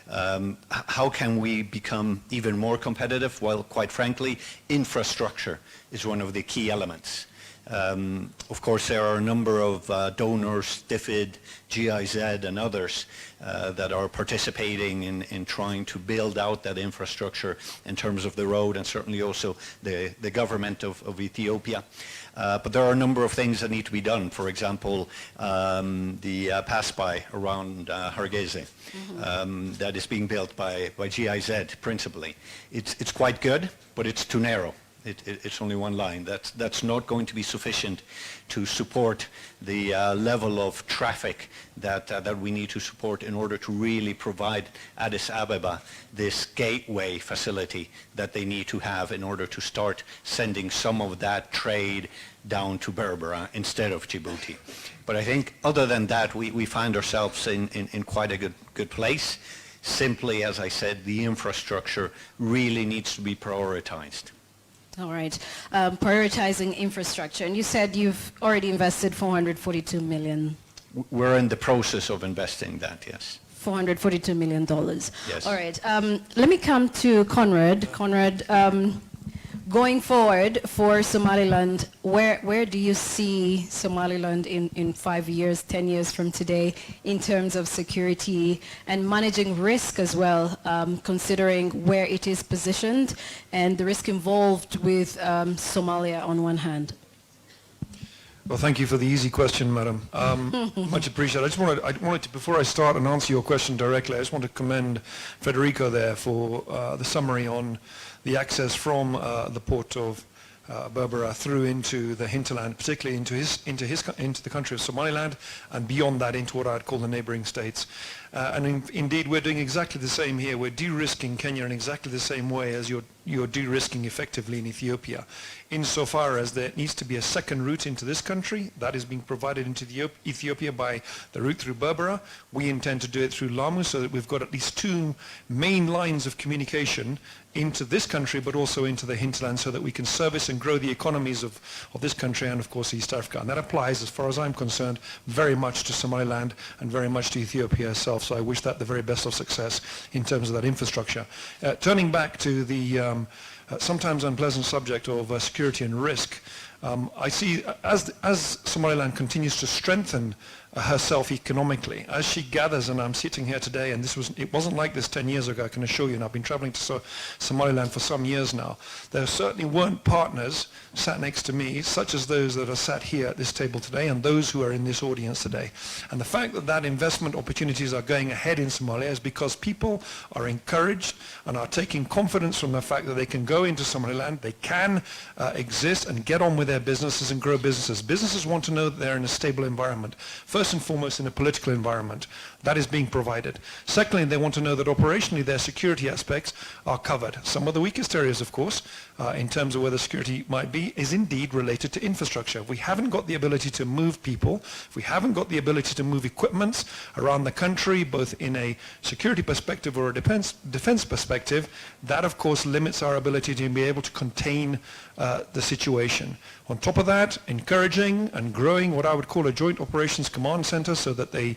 How can we become even more competitive? Well, quite frankly, infrastructure is one of the key elements. Of course, there are a number of donors, DFID, GIZ, and others that are participating in trying to build out that infrastructure in terms of the road, and certainly also the government of Ethiopia. But there are a number of things that need to be done. For example, the pass-by around Hargeisa that is being built by GIZ principally. It's quite good, but it's too narrow. It's only one line. That's not going to be sufficient to support the level of traffic that we need to support in order to really provide Addis Ababa this gateway facility that they need to have in order to start sending some of that trade down to Berbera instead of Djibouti. But I think other than that, we find ourselves in quite a good place. Simply, as I said, the infrastructure really needs to be prioritized. All right. Prioritizing infrastructure. And you said you've already invested $442 million. We're in the process of investing that, yes. $442 million. Yes. All right. Let me come to Conrad. Conrad, going forward for Somaliland, where do you see Somaliland in 5 years, 10 years from today in terms of security and managing risk as well, considering where it is positioned and the risk involved with Somalia on one hand? Well, thank you for the easy question, madam. Much appreciated. I wanted to, before I start and answer your question directly, I just want to commend Federico there for the summary on the access from the port of Berbera through into the hinterland, particularly into the country of Somaliland, and beyond that into what I'd call the neighboring states. Indeed, we're doing exactly the same here. We're de-risking Kenya in exactly the same way as you're de-risking effectively in Ethiopia, insofar as there needs to be a second route into this country that is being provided into Ethiopia by the route through Berbera. We intend to do it through Lamu, so that we've got at least two main lines of communication into this country, but also into the hinterland, so that we can service and grow the economies of this country and, of course, East Africa. And that applies, as far as I'm concerned, very much to Somaliland and very much to Ethiopia itself. So I wish that the very best of success in terms of that infrastructure. Turning back to the sometimes unpleasant subject of security and risk, I see as Somaliland continues to strengthen herself economically, as she gathers, and I'm sitting here today, and it wasn't like this 10 years ago, I can assure you, and I've been traveling to Somaliland for some years now. There certainly weren't partners sat next to me, such as those that are sat here at this table today, and those who are in this audience today. And the fact that investment opportunities are going ahead in Somalia is because people are encouraged and are taking confidence from the fact that they can go into Somaliland, they can exist and get on with their businesses and grow businesses. Businesses want to know that they're in a stable environment. First and foremost, in a political environment that is being provided. Secondly, they want to know that operationally their security aspects are covered. Some of the weakest areas, of course, in terms of where the security might be, is indeed related to infrastructure. If we haven't got the ability to move people, if we haven't got the ability to move equipments around the country, both in a security perspective or a defense perspective, that of course limits our ability to be able to contain the situation. On top of that, encouraging and growing what I would call a joint operations command center, so that the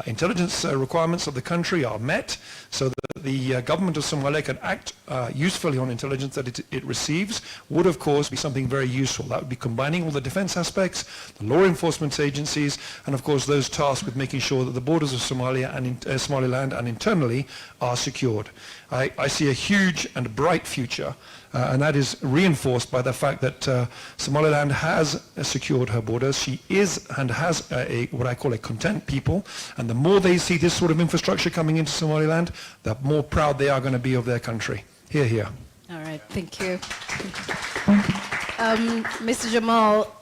intelligence requirements of the country are met, so that the government of Somalia can act usefully on intelligence that it receives, would of course be something very useful. That would be combining all the defense aspects, the law enforcement agencies, and of course those tasked with making sure that the borders of Somalia and Somaliland and internally are secured. I see a huge and bright future, and that is reinforced by the fact that Somaliland has secured her borders. She is and has what I call a content people, and the more they see this sort of infrastructure coming into Somaliland, the more proud they are going to be of their country. Hear, hear. All right, thank you. Mr. Jamal,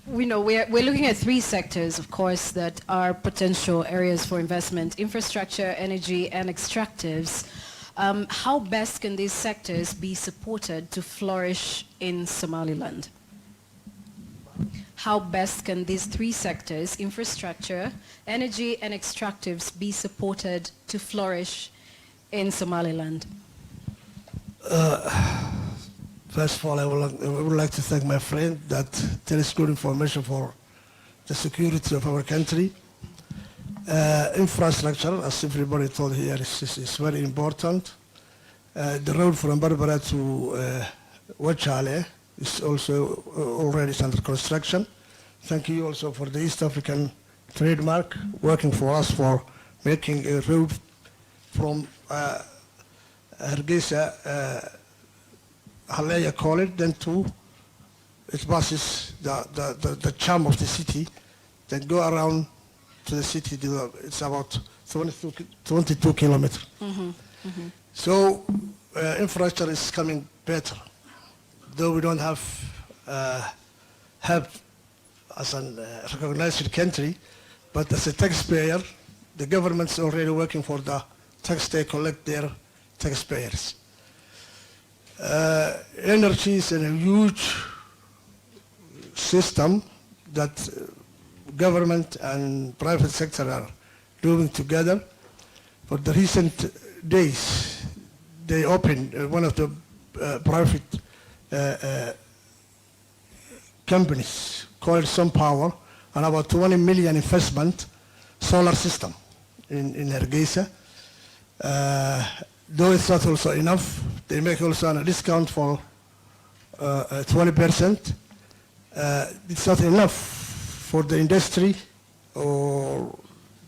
we know we're looking at three sectors, of course, that are potential areas for investment: infrastructure, energy, and extractives. How best can these sectors be supported to flourish in Somaliland? How best can these three sectors, infrastructure, energy, and extractives, be supported to flourish in Somaliland? First of all, I would like to thank my friend that tells good information for the security of our country. Infrastructure, as everybody told here, is very important. The road from Berbera to Wachale is also already under construction. Thank you also for the East African trademark working for us for making a road from Hargeisa, Halaya College, then to it passes the charm of the city, then go around to the city. It's about 22 kilometers. Mm-hmm. Mm-hmm. So infrastructure is coming better. though we don't have help as a recognized country, but as a taxpayer, the government's already working for the tax they collect their taxpayers. Energy is a huge system that government and private sector are doing together. For the recent days, they opened one of the private companies called SunPower, and about 20 million investment solar system in Hargeisa. Though it's not also enough, they make also a discount for 20%. It's not enough for the industry or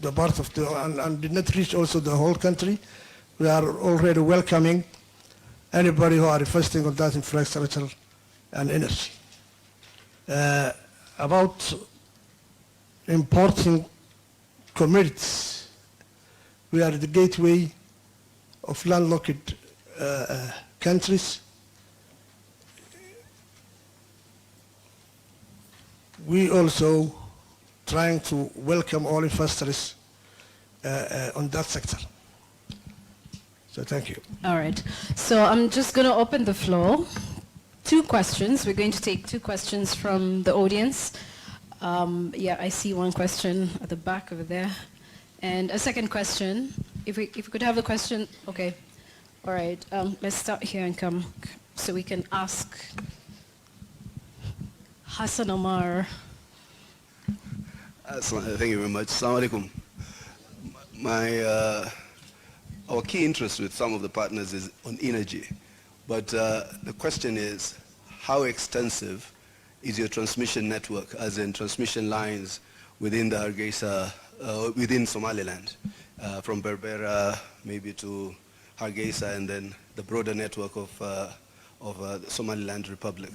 the part of the, and did not reach also the whole country. We are already welcoming anybody who are investing on that infrastructure and energy. About importing commodities, we are the gateway of landlocked countries. We also trying to welcome all investors on that sector. So thank you. All right. So I'm just going to open the floor. 2 questions. We're going to take 2 questions from the audience. Yeah, I see one question at the back over there. And a second question. If we could have the question. Okay. All right. Let's start here and come so we can ask Hassan Omar. Thank you very much. Assalamu alaikum. Our key interest with some of the partners is on energy. But the question is, how extensive is your transmission network, as in transmission lines within the Hargeisa, within Somaliland, from Berbera maybe to Hargeisa, and then the broader network of the Somaliland Republic?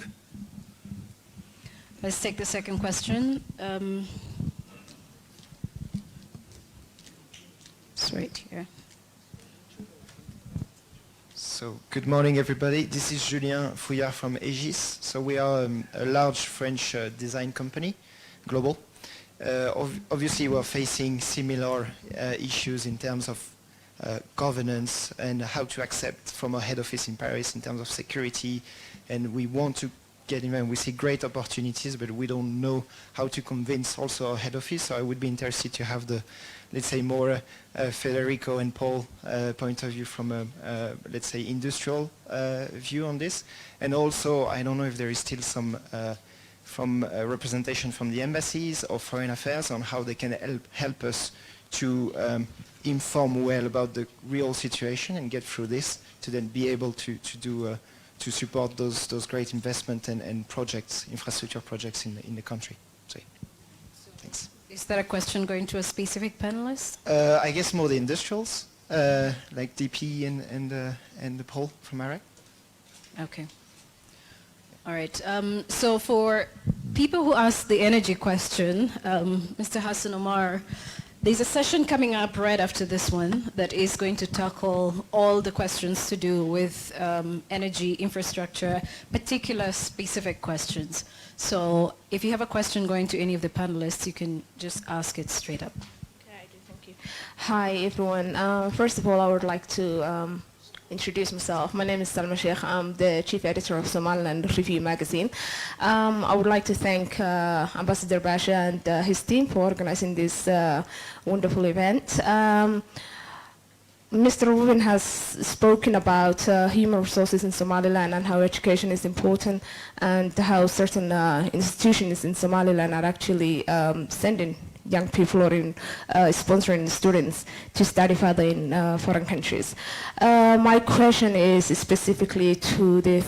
Let's take the second question. It's right here. So, good morning, everybody. This is Julien Fouillard from Aegis. So we are a large French design company, global. Obviously, we're facing similar issues in terms of governance and how to accept from our head office in Paris in terms of security. And we want to get in, and we see great opportunities, but we don't know how to convince also our head office. So I would be interested to have the, let's say, more Federico and Paul point of view from a, let's say, industrial view on this. And also, I don't know if there is still some from representation from the embassies or foreign affairs on how they can help us to inform well about the real situation and get through this to then be able to do to support those great investment and projects, infrastructure projects in the country. So, thanks. Is that a question going to a specific panelist? I guess more the industrials, like DP and the Paul from Iraq. Okay. All right. So for people who asked the energy question, Mr. Hassan Omar, there's a session coming up right after this one that is going to tackle all the questions to do with energy infrastructure, particular specific questions. So if you have a question going to any of the panelists, you can just ask it straight up. Okay, I do. Thank you. Hi, everyone. First of all, I would like to introduce myself. My name is Salma Sheikh. I'm the chief editor of Somaliland Review magazine. I would like to thank Ambassador Basha and his team for organizing this wonderful event. Mr. Rubin has spoken about human resources in Somaliland and how education is important and how certain institutions in Somaliland are actually sending young people or in sponsoring students to study further in foreign countries. My question is specifically to the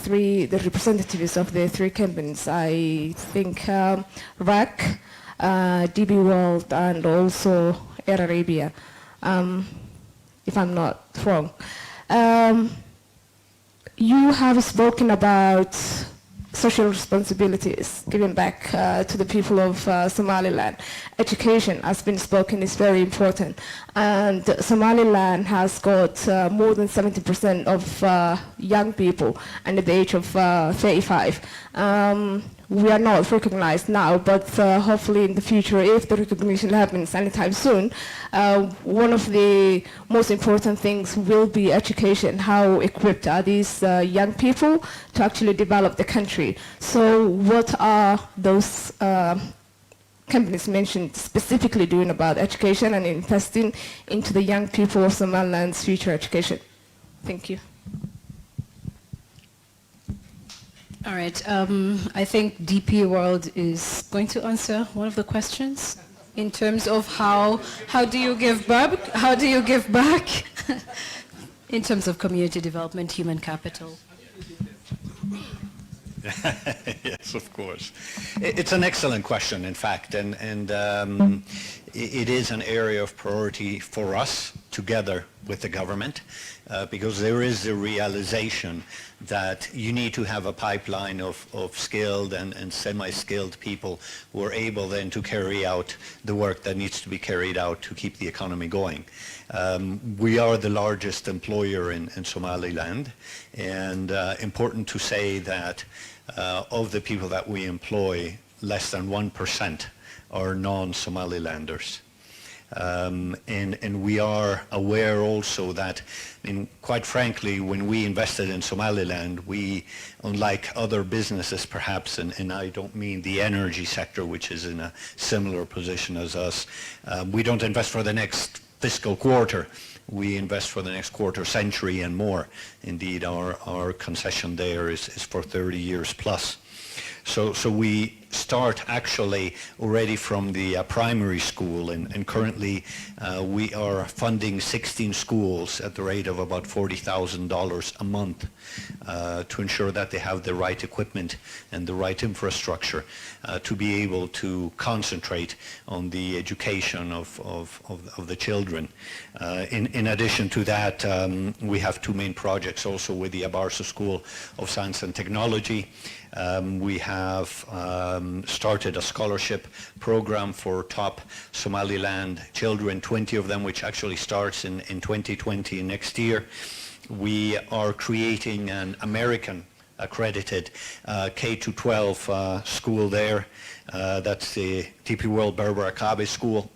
representatives of the 3 companies. I think RAC, DB World, and also Air Arabia, if I'm not wrong. You have spoken about social responsibilities given back to the people of Somaliland. Education, as been spoken, is very important, and Somaliland has got more than 70% of young people under the age of 35. We are not recognized now, but hopefully in the future, if the recognition happens anytime soon, one of the most important things will be education. How equipped are these young people to actually develop the country? So what are those companies mentioned specifically doing about education and investing into the young people of Somaliland's future education? Thank you. All right, I think DP World is going to answer one of the questions in terms of how do you give back in terms of community development, human capital. Yes, of course. It's an excellent question, in fact, and it is an area of priority for us together with the government, because there is the realization that you need to have a pipeline of skilled and semi-skilled people who are able then to carry out the work that needs to be carried out to keep the economy going. We are the largest employer in Somaliland, and important to say that of the people that we employ, less than 1% are non-Somalilanders. And we are aware also that, quite frankly, when we invested in Somaliland, we, unlike other businesses perhaps, and I don't mean the energy sector, which is in a similar position as us, we don't invest for the next fiscal quarter. We invest for the next quarter century and more. Indeed, our concession there is for 30 years plus. So we start actually already from the primary school, and currently we are funding 16 schools at the rate of about $40,000 a month to ensure that they have the right equipment and the right infrastructure to be able to concentrate on the education of the children. In addition to that, we have two main projects also with the Abarso School of Science and Technology. We have started a scholarship program for top Somaliland children, 20 of them, which actually starts in 2020 next year. We are creating an American accredited K-12 school there. That's the DP World Berbera Kabe School.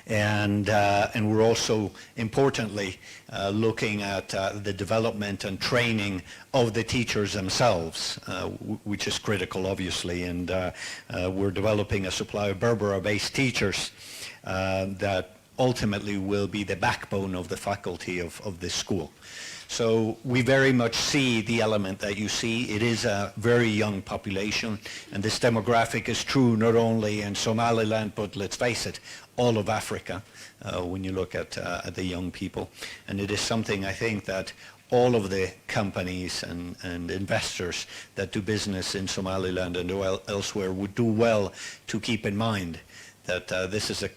And we're also, importantly, looking at the development and training of the teachers themselves, which is critical, obviously. And we're developing a supply of Berbera-based teachers that ultimately will be the backbone of the faculty of this school. So we very much see the element that you see. It is a very young population, and this demographic is true not only in Somaliland, but let's face it, all of Africa, when you look at the young people. And it is something I think that all of the companies and investors that do business in Somaliland and elsewhere would do well to keep in mind, that this is a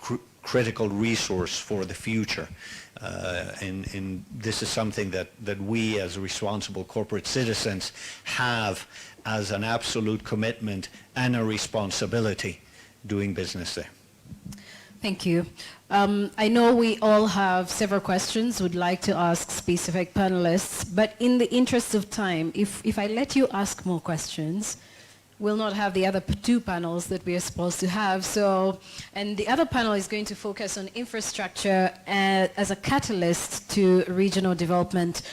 critical resource for the future. And this is something that we as responsible corporate citizens have as an absolute commitment and a responsibility doing business there. Thank you. I know we all have several questions we'd like to ask specific panelists, but in the interest of time, if I let you ask more questions, we'll not have the other two panels that we are supposed to have. So, and the other panel is going to focus on infrastructure as a catalyst to regional development.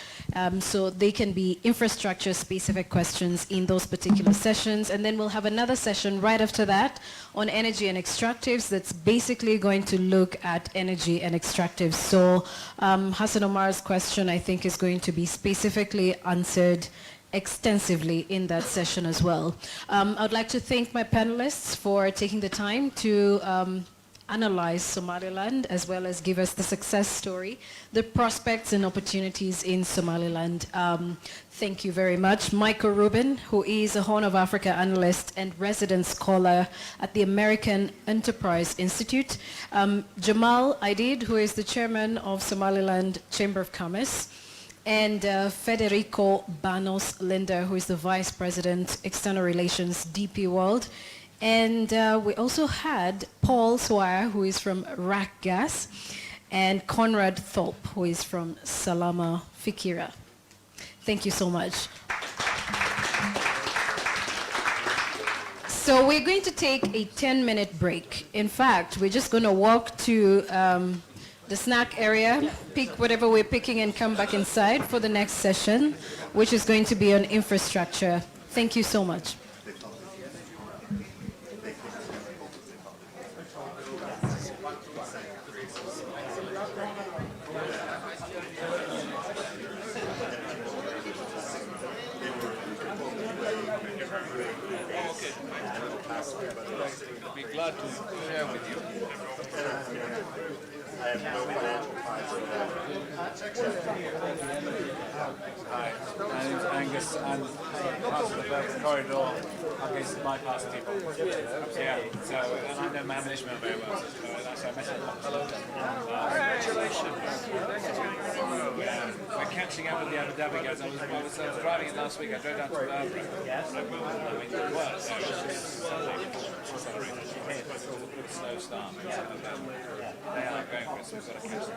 So they can be infrastructure-specific questions in those particular sessions. And then we'll have another session right after that on energy and extractives that's basically going to look at energy and extractives. So Hassan Omar's question, I think, is going to be specifically answered extensively in that session as well. I would like to thank my panelists for taking the time to analyze Somaliland as well as give us the success story, the prospects and opportunities in Somaliland. Thank you very much. Michael Rubin, who is a Horn of Africa analyst and resident scholar at the American Enterprise Institute. Jamal Aidid, who is the chairman of Somaliland Chamber of Commerce. and Federico Banos Linder, who is the Vice President, External Relations, DP World. And we also had Paul Swire, who is from Rack Gas, and Conrad Thorpe, who is from Salama Fikira. Thank you so much. So we're going to take a 10-minute break. In fact, we're just going to walk to the snack area, pick whatever we're picking and come back inside for the next session, which is going to be on infrastructure. Thank you so much. I'll be glad to share with you. I have no plan to Hi, my name's Angus. I'm part of the corridor against bypass people. Yeah, so, and I know management very well. So I met him. Hello. Congratulations. Yeah, we're catching up with the Abu Dhabi guys. I was driving it last week. I drove down to Dahabi. Yes. I mean, it worked. So it was just a slow start. They are going for it, so we've got to catch them.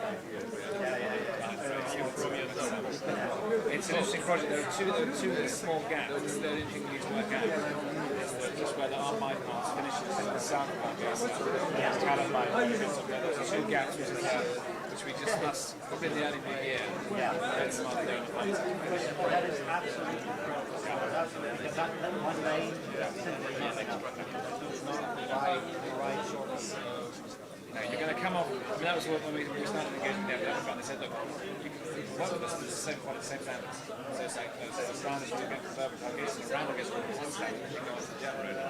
It's an interesting project. There are two small gaps. The only thing we need to work out is just where the arm bypass finishes in the south of our gas. There's two gaps which we just must, within the early mid-year, get some other donor funds. That is absolutely that one lane you're going to come off. I mean, that was when we started engaging with the other. They said, look, you can work with us to the same standards. So it's like the standards we get from Berber targets and around against the standards we go on to the jet road.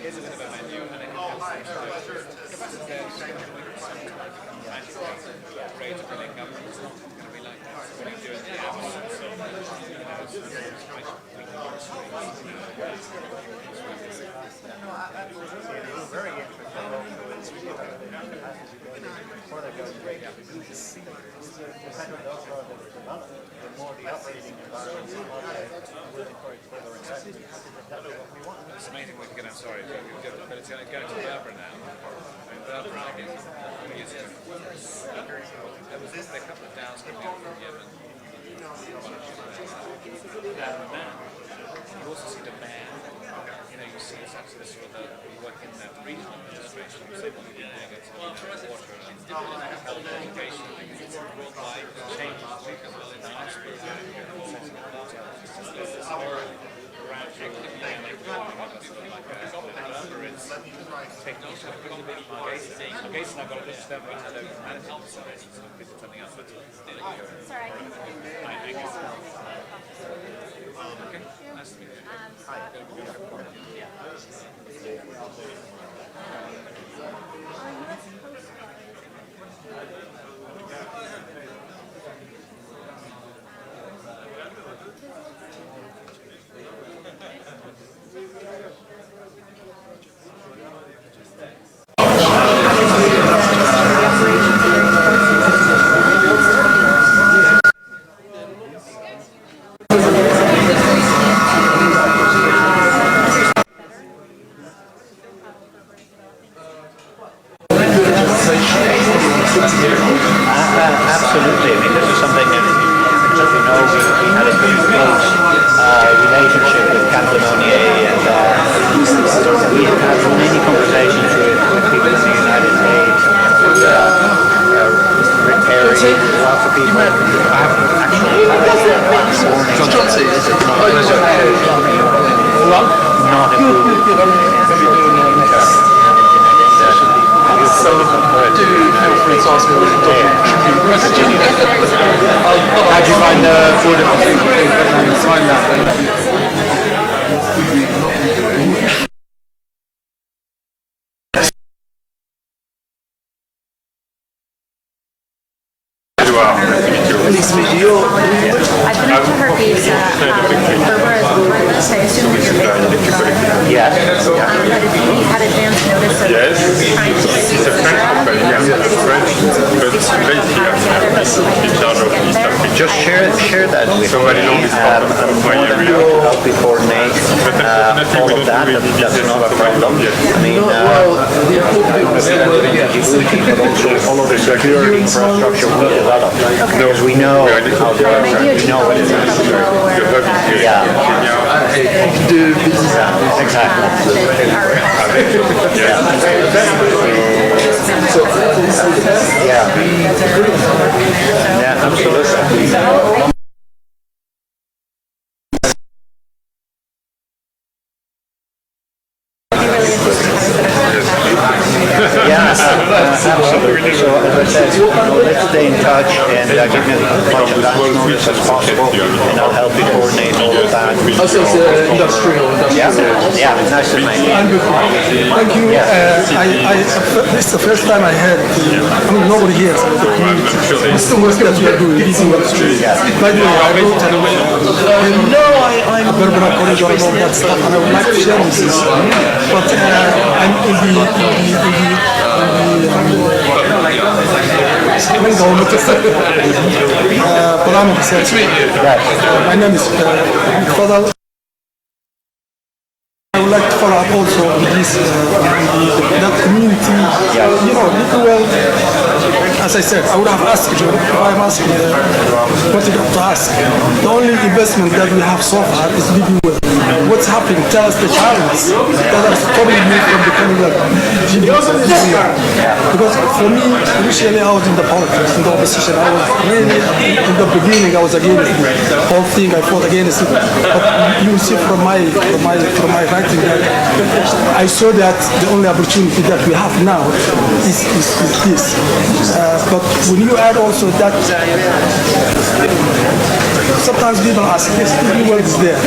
Here's a bit of a menu, and it has rate of billing government. It's not going to be like what you do in the app. very interesting before they go the better those roads that are developed, the more the operating environment will encourage further investment. That's what we want. It's amazing we can get, I'm sorry, but it's going to go to Berber now. Berber, I guess, years ago. There was a couple of downs coming up from Yemen. Now, you also see demand. You know, you see it's actually sort of we work in that regional administration. You say what you do there, go to water and health education. It's worldwide changes because well, it's iceberg. Technology, Gates and I've got to push them around the management side, so something else. But sorry. Okay, nice to meet you. relationship with Catalonia, and we have had many conversations with people in the United States, repairing lots of people. I have actually not So do feel free to ask me a question. How do you find food in Thailand? Please meet you. I've been up to her case Berber as well. I assume that you're based in Yes. But if he had advance notice of trying to It's a French company, yes, it's French, but based here in charge of East Africa. Just share that with so me. I'm more than happy to help you coordinate all of that. That's not a problem. I mean, Djibouti, but also all of the security infrastructure will develop. Because we know how they are, we know what it is. Yeah. Exactly. Yeah, absolutely. Yeah, absolutely. So as I said, let's stay in touch and give me as much advance notice as possible, and I'll help you coordinate all of that. Also, it's industrial. Yeah, nice to meet you. Thank you. This is the first time I heard. Nobody here. It's the work that you are doing. It's industry. By the way, I wrote a Berber corridor and all that stuff, and I would like to share with you. But I'm in the my name is Fadal. I would like to follow up also with this, that community, well, as I said, I would have asked you, if I'm asking what you have to ask. The only investment that we have so far is living well. What's happening? Tell us the challenges that are stopping you from becoming a because for me, initially I was in the politics, in the opposition. I was really, in the beginning, I was against the whole thing. I fought against it. But you see from my writing that I saw that the only opportunity that we have now is this. But when you add also that, sometimes people ask, yes, the world is there.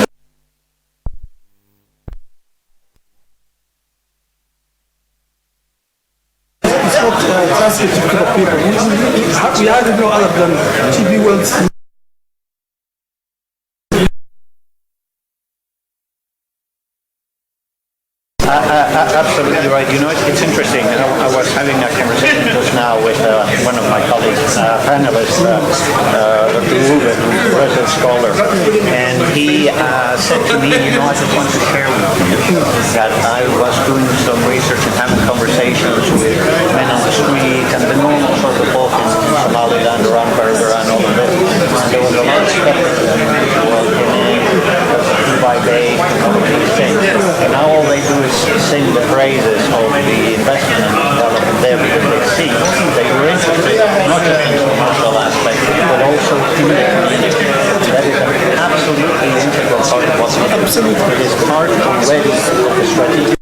It's not translated to the people. We have no other than TB worlds. Absolutely right. You know, it's interesting. I was having a conversation just now with one of my colleagues, panelists, Dr. Ruben, Russell scholar, and he said to me, I just want to share with you that I was doing some research and having conversations with men on the street and the normal sort of folk in Somaliland, around Berber and all of this. And there was a lot of skepticism by Bay and all of these things. And now all they do is sing the praises of the investment and development there because they see they were interested not just in the commercial aspect but also in the community. That is an absolutely integral part of what we do. It is part already of the strategic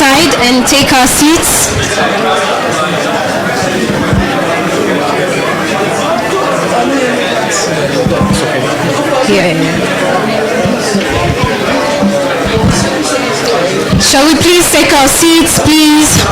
outside and take our seats. Here. Shall we please take our seats, please?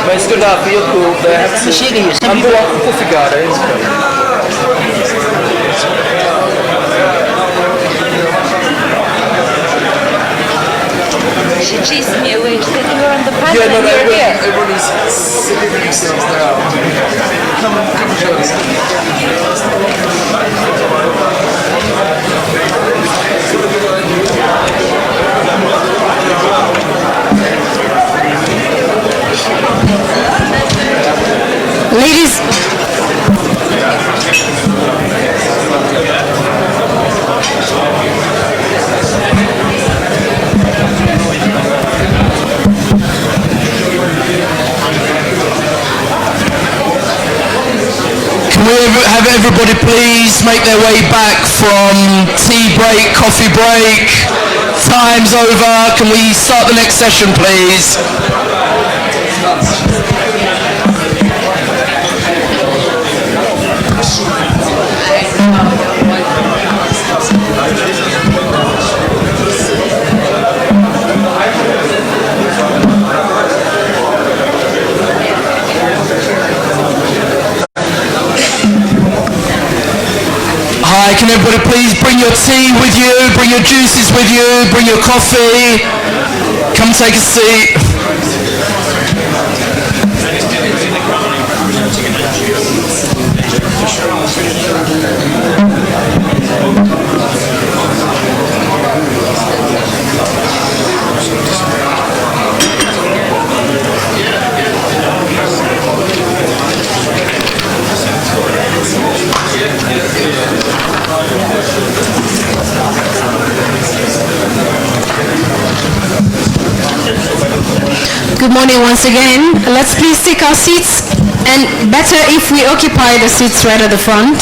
Men skulle ha för jag på coffee She chased me away. She said you were on the panel and you were here. Everyone is sitting themselves down. Come join us. Ladies. Can we have everybody please make their way back from tea break, coffee break? Time's over. Can we start the next session, please? Hi, can everybody please bring your tea with you, bring your juices with you, bring your coffee, come take a seat. Good morning once again. Let's please take our seats, and better if we occupy the seats right at the front.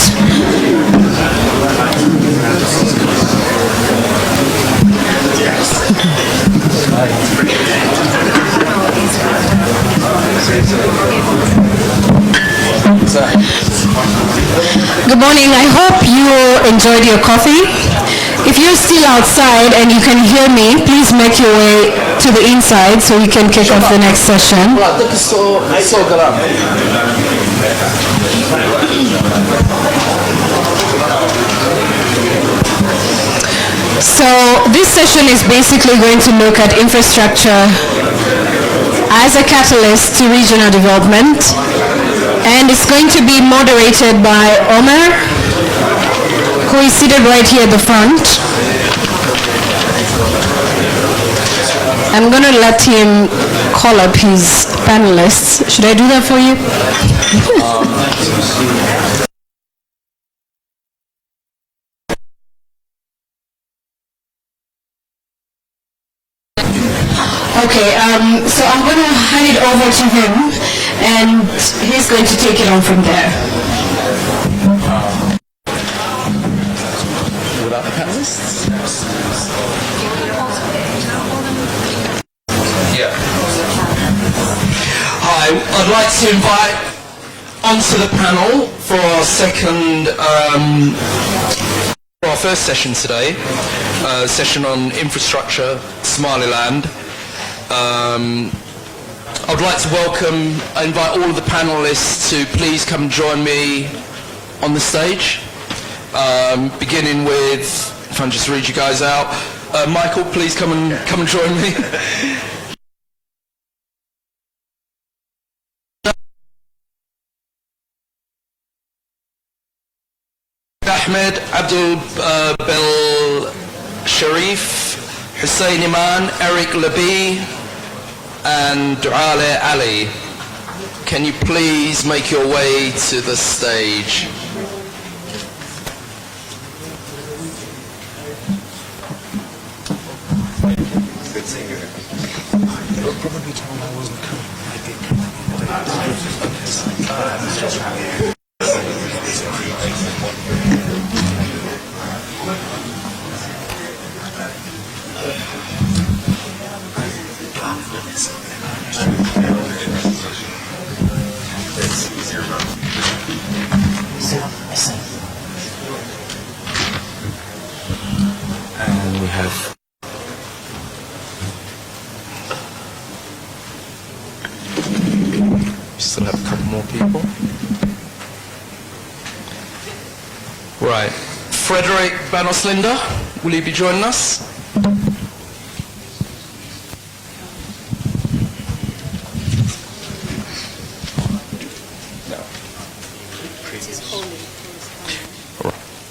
Good morning. I hope you enjoyed your coffee. If you're still outside and you can hear me, please make your way to the inside so we can kick off the next session. So this session is basically going to look at infrastructure as a catalyst to regional development, and it's going to be moderated by Omer, who is seated right here at the front. I'm going to let him call up his panelists. Should I do that for you? Okay, so I'm going to hand it over to him, and he's going to take it on from there. Without the panelists? Yeah. Hi, I'd like to invite onto the panel for our second, for our first session today, session on infrastructure, Somaliland. I'd like to invite all of the panelists to please come join me on the stage. Beginning with, if I can just read you guys out, Michael, please come and join me. Ahmed Abdul Sharif, Hussein Iman, Eric Labi, and Duale Ali. Can you please make your way to the stage? Good singer. Probably told I wasn't coming. I did come. And we have still have a couple more people. Right. Frederick Banos-Linda, will you be joining us?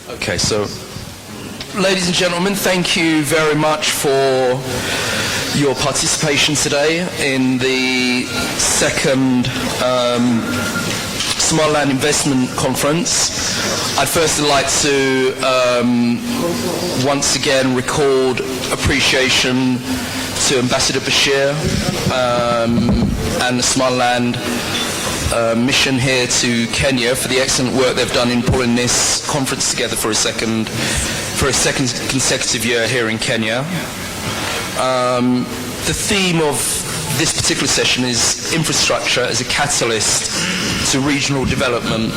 Okay, so ladies and gentlemen, thank you very much for your participation today in the second Somaliland Investment Conference. I'd firstly like to once again record appreciation to Ambassador Bashir and the Somaliland mission here to Kenya for the excellent work they've done in pulling this conference together for a second consecutive year here in Kenya. The theme of this particular session is infrastructure as a catalyst to regional development.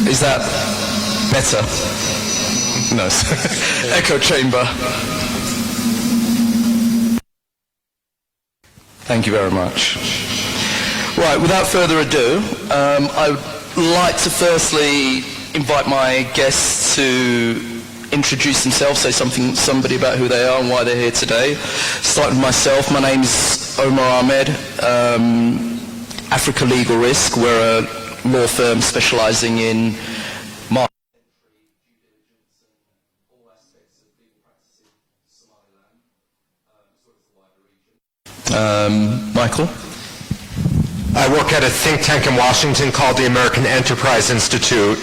Is that better? No. Echo chamber. Thank you very much. Right, without further ado, I would like to firstly invite my guests to introduce themselves, say somebody about who they are and why they're here today. Starting with myself, my name is Omar Ahmed, Africa Legal Risk. We're a law firm specializing in market entry, due diligence, and all aspects of legal practice in Somaliland, as well as the wider region. Michael? I work at a think tank in Washington called the American Enterprise Institute.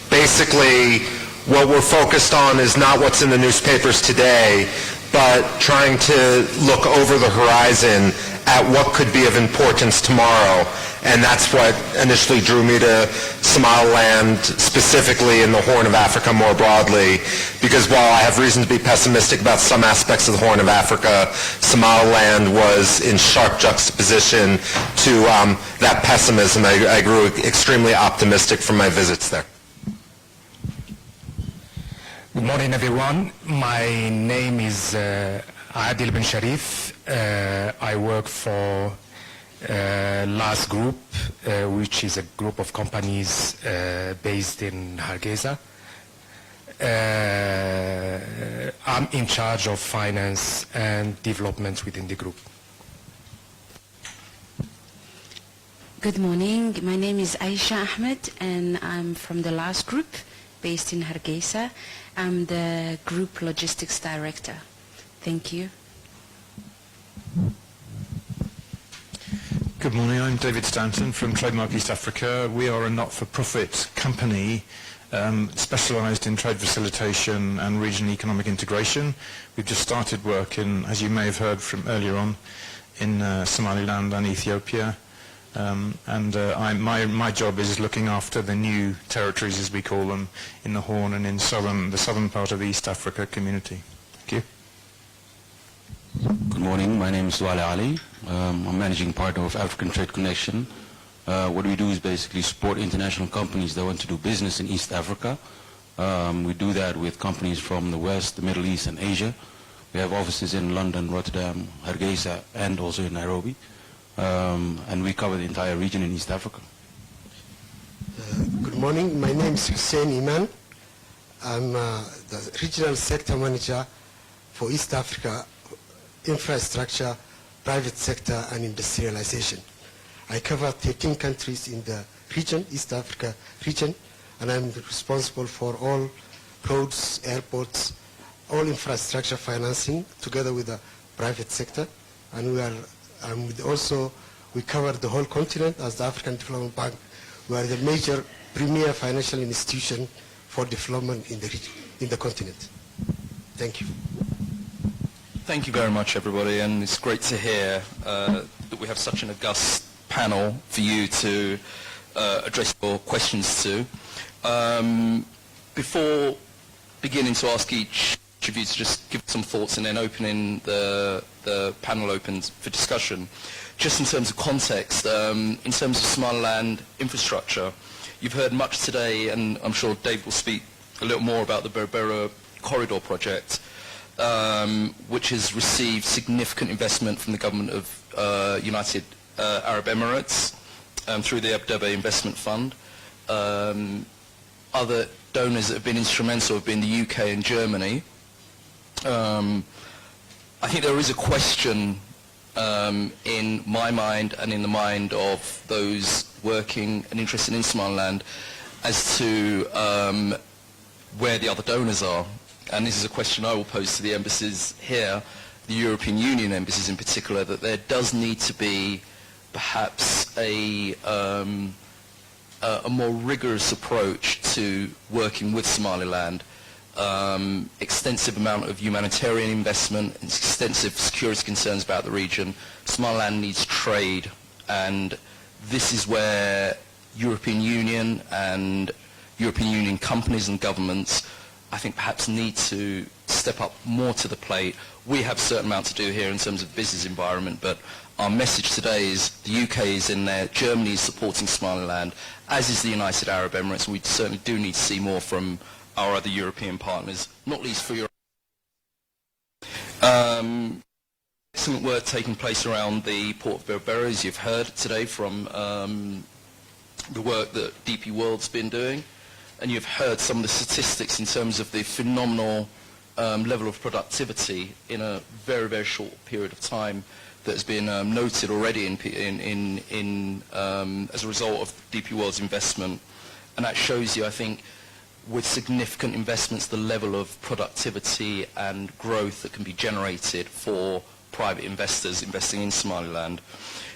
Basically, what we're focused on is not what's in the newspapers today, but trying to look over the horizon at what could be of importance tomorrow. And that's what initially drew me to Somaliland, specifically in the Horn of Africa more broadly, because while I have reason to be pessimistic about some aspects of the Horn of Africa, Somaliland was in sharp juxtaposition to that pessimism. I grew extremely optimistic from my visits there. Good morning, everyone. My name is Adil Ben Sharif. I work for LAS Group, which is a group of companies based in Hargeisa. I'm in charge of finance and development within the group. Good morning. My name is Aisha Ahmed, and I'm from the LAS Group based in Hargeisa. I'm the Group Logistics Director. Thank you. Good morning, I'm David Stanton from Trademark East Africa. We are a not-for-profit company specialised in trade facilitation and regional economic integration. We've just started work in, as you may have heard from earlier on, in Somaliland and Ethiopia. My job is looking after the new territories, as we call them, in the Horn and in the southern part of the East Africa community. Thank you. Good morning, my name is Duale Ali. I'm managing partner of African Trade Connection. What we do is basically support international companies that want to do business in East Africa. We do that with companies from the West, the Middle East, and Asia. We have offices in London, Rotterdam, Hargeisa, and also in Nairobi. And we cover the entire region in East Africa. Good morning, my name is Hussein Iman. I'm the Regional Sector Manager for East Africa infrastructure, private sector, and industrialization. I cover 13 countries in the region, East Africa region, and I'm responsible for all roads, airports, all infrastructure financing together with the private sector. And we cover the whole continent as the African Development Bank. We are the major premier financial institution for development in the region, in the continent. Thank you. Thank you very much, everybody, and it's great to hear that we have such an august panel for you to address your questions to. Before beginning to ask each of you to just give some thoughts and then opening the panel opens for discussion, just in terms of context, in terms of Somaliland infrastructure, you've heard much today, and I'm sure Dave will speak a little more about the Berbera Corridor project, which has received significant investment from the government of United Arab Emirates through the Abu Dhabi Investment Fund. Other donors that have been instrumental have been the UK and Germany. I think there is a question in my mind and in the mind of those working and interested in Somaliland as to where the other donors are. And this is a question I will pose to the embassies here, the European Union embassies in particular, that there does need to be perhaps a more rigorous approach to working with Somaliland. Extensive amount of humanitarian investment, extensive security concerns about the region. Somaliland needs trade, and this is where European Union and European Union companies and governments, I think, perhaps need to step up more to the plate. We have a certain amount to do here in terms of business environment, but our message today is the UK is in there, Germany is supporting Somaliland, as is the United Arab Emirates. We certainly do need to see more from our other European partners, not least for Europe. Excellent work taking place around the port of Berbera, as you've heard today from the work that DP World's been doing. And you've heard some of the statistics in terms of the phenomenal level of productivity in a very, very short period of time that has been noted already as a result of DP World's investment. And that shows you, I think, with significant investments, the level of productivity and growth that can be generated for private investors investing in Somaliland.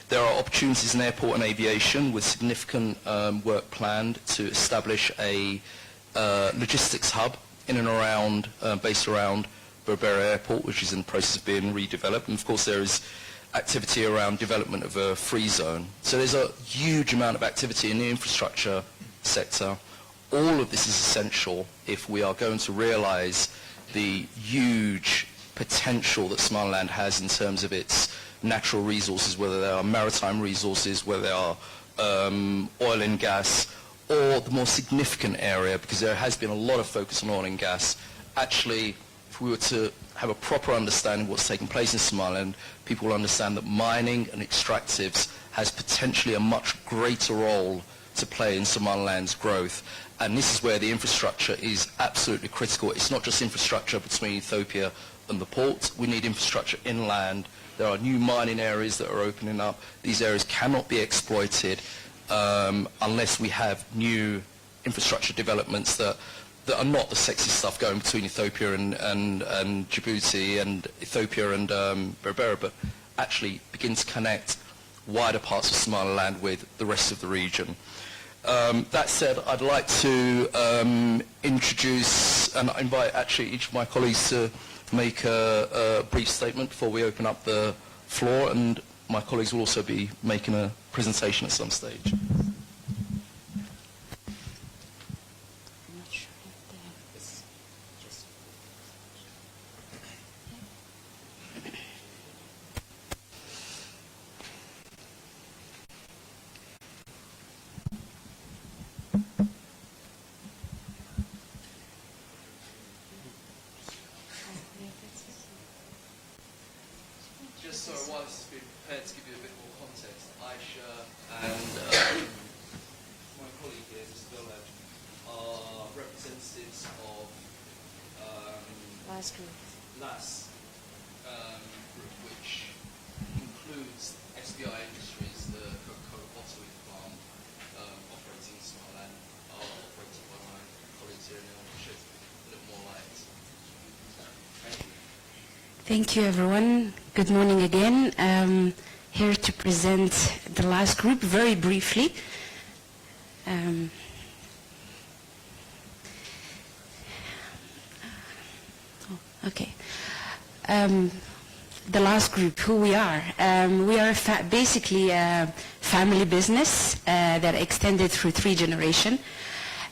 There are opportunities in airport and aviation with significant work planned to establish a logistics hub in and around, based around Berbera Airport, which is in the process of being redeveloped. And of course there is activity around development of a free zone. So there's a huge amount of activity in the infrastructure sector. All of this is essential if we are going to realize the huge potential that Somaliland has in terms of its natural resources, whether they are maritime resources, whether they are oil and gas, or the more significant area, because there has been a lot of focus on oil and gas. Actually, if we were to have a proper understanding of what's taking place in Somaliland, people will understand that mining and extractives has potentially a much greater role to play in Somaliland's growth. And this is where the infrastructure is absolutely critical. It's not just infrastructure between Ethiopia and the port. We need infrastructure inland. There are new mining areas that are opening up. These areas cannot be exploited unless we have new infrastructure developments that are not the sexy stuff going between Ethiopia and Djibouti and Ethiopia and Berbera, but actually begin to connect wider parts of Somaliland with the rest of the region. That said, I'd like to introduce and invite actually each of my colleagues to make a brief statement before we open up the floor, and my colleagues will also be making a presentation at some stage. Just so while this has been prepared, to give you a bit more context, Aisha and my colleague here, Mr. Bilal, are representatives of LAS group, which includes SBI Industries, the Coca-Cola bottling plant operating in Somaliland, operated by my colleagues here, and I'll shed a little more light. Thank you. Thank you, everyone. Good morning again. Here to present the last group very briefly. Okay. The last group, who we are. We are basically a family business that extended through 3 generations.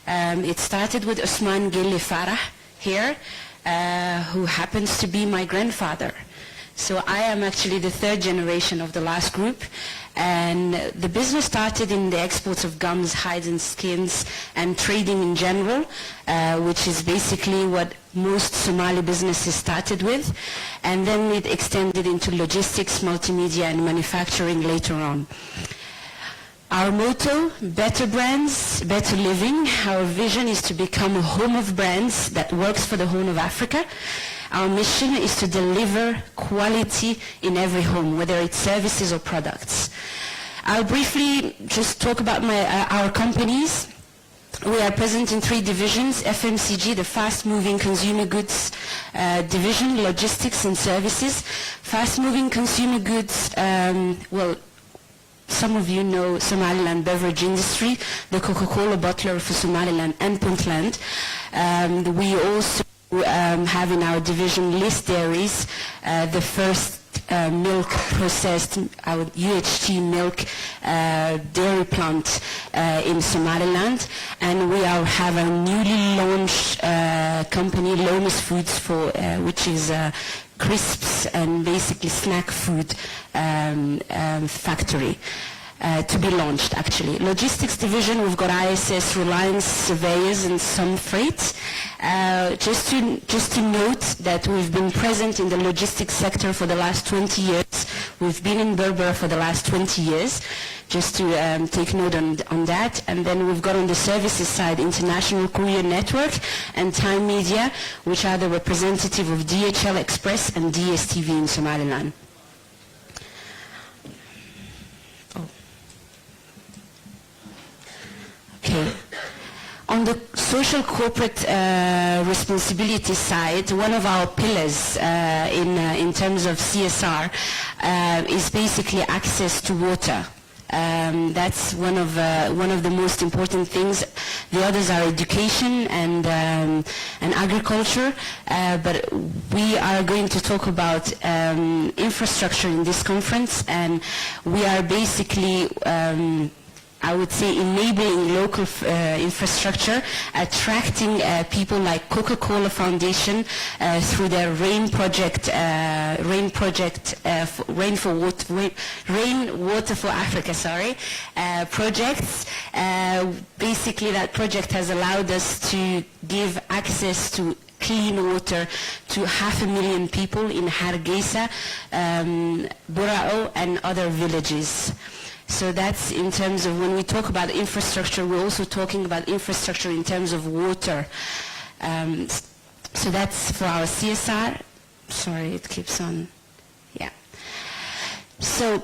It started with Usman Gilli Farah here, who happens to be my grandfather. So I am actually the 3rd generation of the last group, and the business started in the exports of gums, hides and skins, and trading in general, which is basically what most Somali businesses started with, and then it extended into logistics, multimedia and manufacturing later on. Our motto, better brands, better living. Our vision is to become a home of brands that works for the whole of Africa. Our mission is to deliver quality in every home, whether it's services or products. I'll briefly just talk about our companies. We are present in 3 divisions: FMCG, the fast-moving consumer goods division, logistics and services. Fast-moving consumer goods, well, some of you know Somaliland beverage industry, the Coca-Cola bottler for Somaliland and Puntland. We also have in our division List Dairies, the first milk processed, our UHT milk dairy plant in Somaliland, and we have a newly launched company, Lomas Foods, which is crisps and basically snack food factory. To be launched, actually. Logistics division, we've got ISS, Reliance, Surveyors, and some freight. Just to note that we've been present in the logistics sector for the last 20 years. We've been in Berbera for the last 20 years, just to take note on that. And then we've got on the services side, International Courier Network and Time Media, which are the representative of DHL Express and DSTV in Somaliland. Okay. On the social corporate responsibility side, one of our pillars in terms of CSR is basically access to water. That's one of the most important things. The others are education and agriculture, but we are going to talk about infrastructure in this conference, and we are basically I would say enabling local infrastructure, attracting people like Coca-Cola Foundation through their Rain Water for Africa, projects. Basically, that project has allowed us to give access to clean water to 500,000 people in Hargeisa, Burao, and other villages. So that's in terms of when we talk about infrastructure, we're also talking about infrastructure in terms of water. So that's for our CSR. Sorry, it keeps on. Yeah. So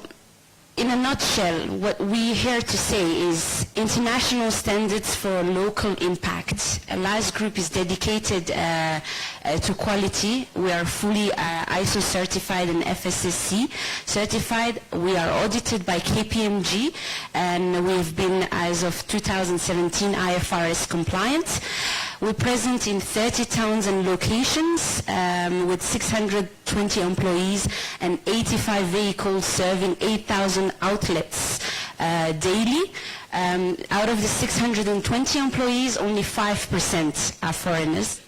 in a nutshell, what we're here to say is international standards for local impact. LAS Group is dedicated to quality. We are fully ISO certified and FSSC certified. We are audited by KPMG, and we've been, as of 2017, IFRS compliant. We're present in 30 towns and locations with 620 employees and 85 vehicles serving 8,000 outlets daily. Out of the 620 employees, only 5% are foreigners.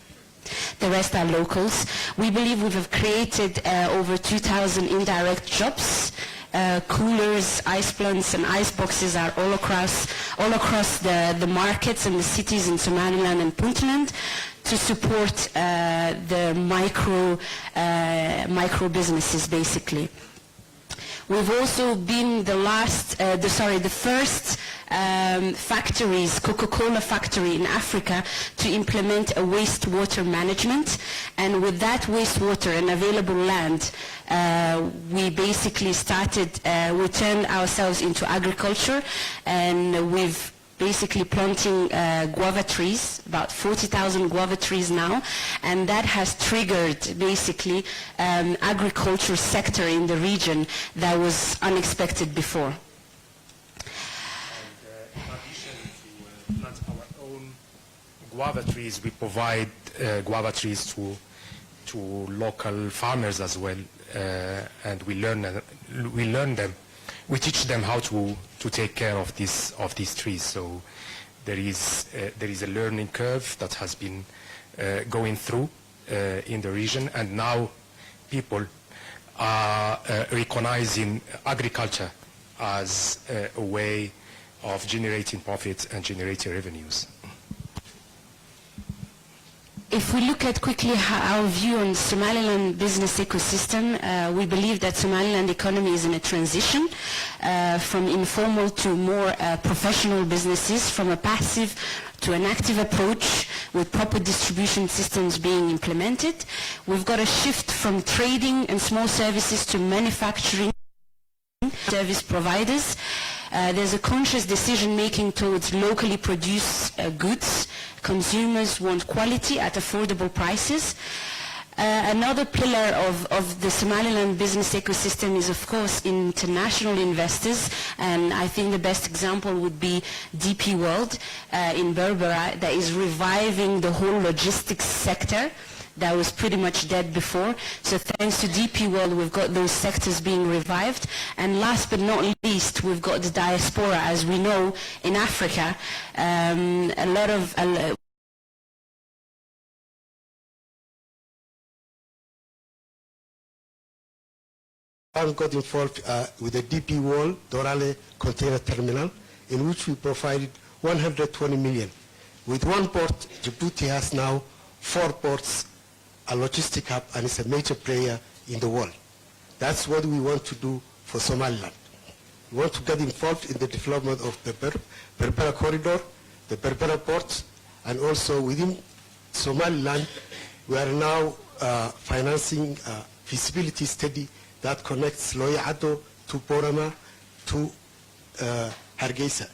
The rest are locals. We believe we have created over 2,000 indirect jobs. Coolers, ice plants, and ice boxes are all across the markets and the cities in Somaliland and Puntland to support the micro businesses, basically. We've also been the first factories, Coca-Cola factory in Africa, to implement a wastewater management. And with that wastewater and available land, we basically we turned ourselves into agriculture, and we've basically planting guava trees, about 40,000 guava trees now, and that has triggered basically agriculture sector in the region that was unexpected before. In addition to plant our own guava trees, we provide guava trees to local farmers as well, and we learn them. We teach them how to take care of these trees. So there is a learning curve that has been going through in the region, and now people are recognizing agriculture as a way of generating profits and generating revenues. If we look at quickly our view on Somaliland business ecosystem, we believe that Somaliland economy is in a transition from informal to more professional businesses, from a passive to an active approach with proper distribution systems being implemented. We've got a shift from trading and small services to manufacturing service providers. There's a conscious decision making towards locally produced goods. Consumers want quality at affordable prices. Another pillar of the Somaliland business ecosystem is, of course, international investors, and I think the best example would be DP World in Berbera, that is reviving the whole logistics sector that was pretty much dead before. So thanks to DP World, we've got those sectors being revived. And last but not least, we've got the diaspora. As we know, in Africa, a lot of I got involved with the DP World Dorale container terminal, in which we provided 120 million. With one port, Djibouti has now 4 ports, a logistic hub, and is a major player in the world. That's what we want to do for Somaliland. We want to get involved in the development of the Berbera corridor, the Berbera port, and also within Somaliland, we are now financing a feasibility study that connects Loyado to Borama to Hargeisa.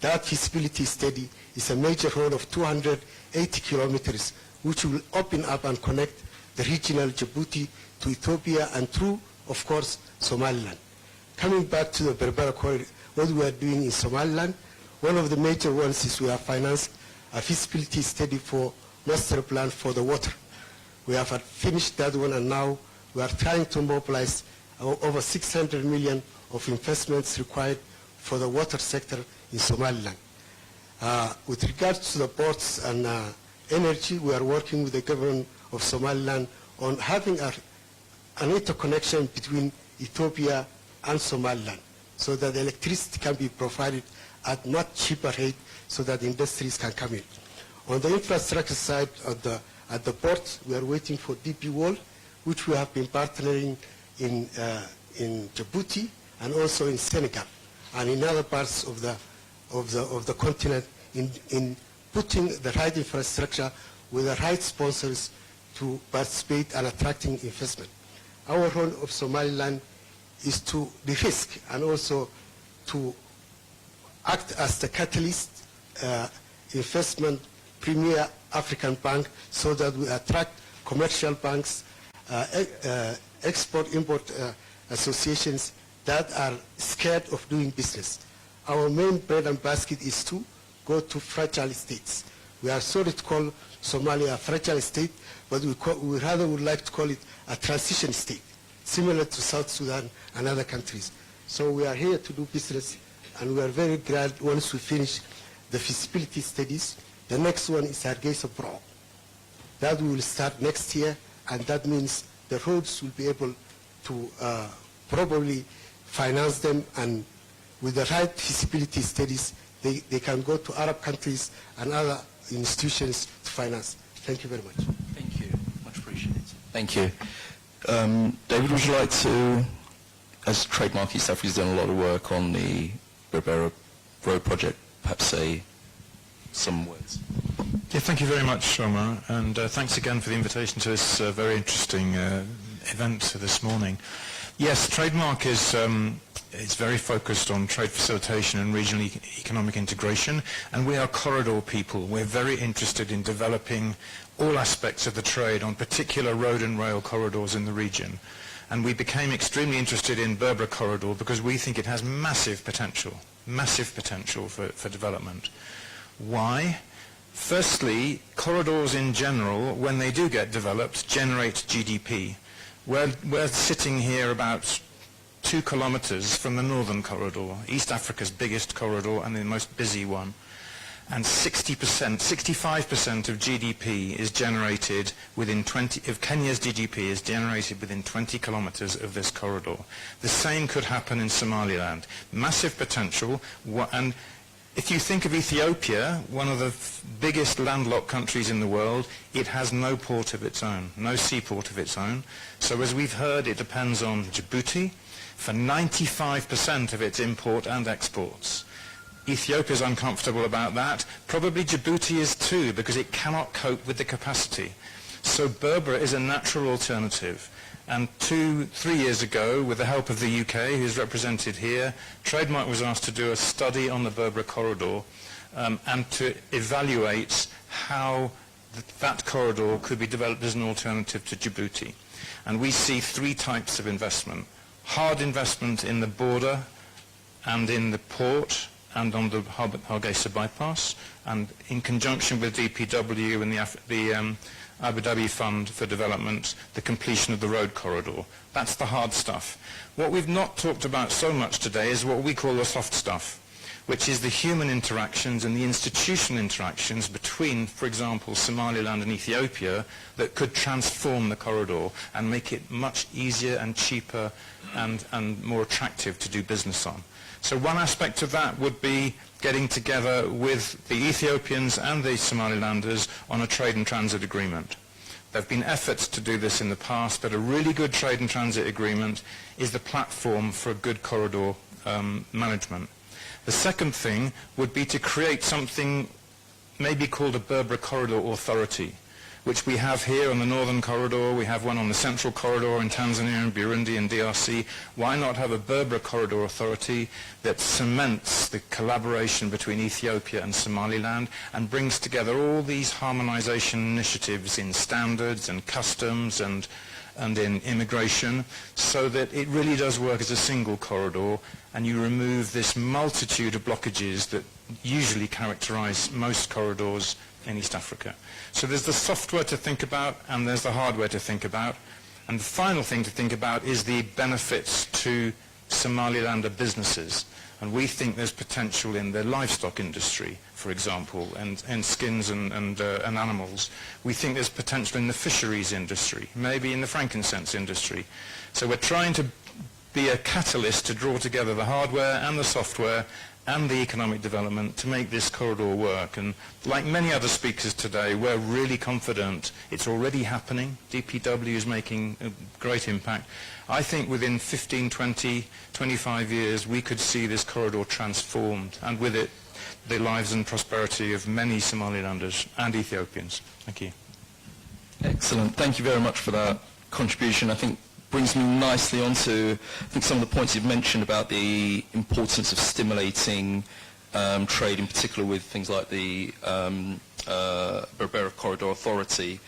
That feasibility study is a major road of 280 kilometers, which will open up and connect the regional Djibouti to Ethiopia and through, of course, Somaliland. Coming back to the Berbera corridor, what we are doing in Somaliland, one of the major ones is we have financed a feasibility study for master plan for the water. We have finished that one, and now we are trying to mobilize over 600 million of investments required for the water sector in Somaliland. With regards to the ports and energy, we are working with the government of Somaliland on having an interconnection between Ethiopia and Somaliland, so that electricity can be provided at much cheaper rate, so that industries can come in. On the infrastructure side, at the port, we are waiting for DP World, which we have been partnering in Djibouti and also in Senegal and in other parts of the continent, in putting the right infrastructure with the right sponsors to participate and attracting investment. Our role of Somaliland is to de-risk and also to act as the catalyst investment premier African bank, so that we attract commercial banks, export-import associations that are scared of doing business. Our main bread and basket is to go to fragile states. We are sorry to call Somalia a fragile state, but we rather would like to call it a transition state, similar to South Sudan and other countries. So we are here to do business, and we are very glad once we finish the feasibility studies. The next one is Hargeisa Pro. That we will start next year, and that means the roads will be able to probably finance them, and with the right feasibility studies, they can go to Arab countries and other institutions to finance. Thank you very much. Thank you. Much appreciated. Thank you. David, would you like to, as Trademark East Africa has done a lot of work on the Berbera road project, perhaps say some words. Yeah, thank you very much, Omar, and thanks again for the invitation to this very interesting event this morning. Yes, Trademark is very focused on trade facilitation and regional economic integration, and we are corridor people. We're very interested in developing all aspects of the trade on particular road and rail corridors in the region. And we became extremely interested in Berbera Corridor because we think it has massive potential for development. Why? Firstly, corridors in general, when they do get developed, generate GDP. We're sitting here about 2 kilometers from the Northern Corridor, East Africa's biggest corridor and the most busy one. And 65% of GDP is generated within Kenya's GDP is generated within 20 kilometers of this corridor. The same could happen in Somaliland. Massive potential, and if you think of Ethiopia, one of the biggest landlocked countries in the world, it has no port of its own, no seaport of its own. So as we've heard, it depends on Djibouti for 95% of its import and exports. Ethiopia is uncomfortable about that. Probably Djibouti is too, because it cannot cope with the capacity. So Berbera is a natural alternative. And 2-3 years ago, with the help of the UK, who's represented here, Trademark was asked to do a study on the Berbera corridor and to evaluate how that corridor could be developed as an alternative to Djibouti. And we see 3 types of investment. Hard investment in the border and in the port and on the Hargeisa bypass, and in conjunction with DPW and the Abu Dhabi Fund for Development, the completion of the road corridor. That's the hard stuff. What we've not talked about so much today is what we call the soft stuff, which is the human interactions and the institutional interactions between, for example, Somaliland and Ethiopia that could transform the corridor and make it much easier and cheaper and more attractive to do business on. So one aspect of that would be getting together with the Ethiopians and the Somalilanders on a trade and transit agreement. There have been efforts to do this in the past, but a really good trade and transit agreement is the platform for a good corridor management. The second thing would be to create something maybe called a Berbera Corridor Authority, which we have here on the Northern Corridor. We have one on the Central Corridor in Tanzania and Burundi and DRC. Why not have a Berbera Corridor Authority that cements the collaboration between Ethiopia and Somaliland and brings together all these harmonization initiatives in standards and customs and in immigration, so that it really does work as a single corridor, and you remove this multitude of blockages that usually characterize most corridors in East Africa. So there's the software to think about and there's the hardware to think about. And the final thing to think about is the benefits to Somalilander businesses. And we think there's potential in the livestock industry, for example, and skins and animals. We think there's potential in the fisheries industry, maybe in the frankincense industry. So we're trying to be a catalyst to draw together the hardware and the software and the economic development to make this corridor work. And like many other speakers today, we're really confident it's already happening. DPW is making a great impact. I think within 15, 20, 25 years, we could see this corridor transformed, and with it, the lives and prosperity of many Somalilanders and Ethiopians. Thank you. Excellent. Thank you very much for that contribution. I think brings me nicely on to, I think, some of the points you've mentioned about the importance of stimulating trade, in particular with things like the Berbera Corridor Authority,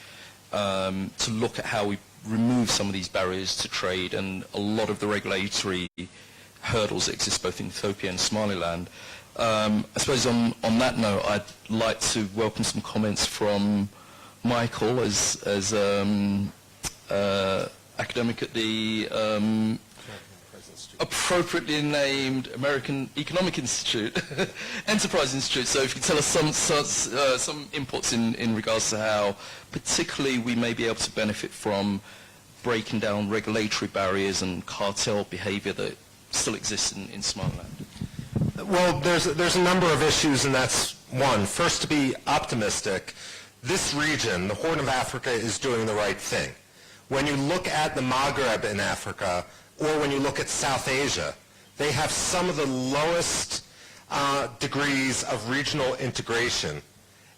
to look at how we remove some of these barriers to trade and a lot of the regulatory hurdles that exist both in Ethiopia and Somaliland. I suppose on that note, I'd like to welcome some comments from Michael as academic at the appropriately named American Economic Institute, Enterprise Institute. So if you could tell us some inputs in regards to how particularly we may be able to benefit from breaking down regulatory barriers and cartel behavior that still exists in Somaliland. Well, there's a number of issues, and that's one. First, to be optimistic, this region, the Horn of Africa, is doing the right thing. When you look at the Maghreb in Africa, or when you look at South Asia, they have some of the lowest degrees of regional integration.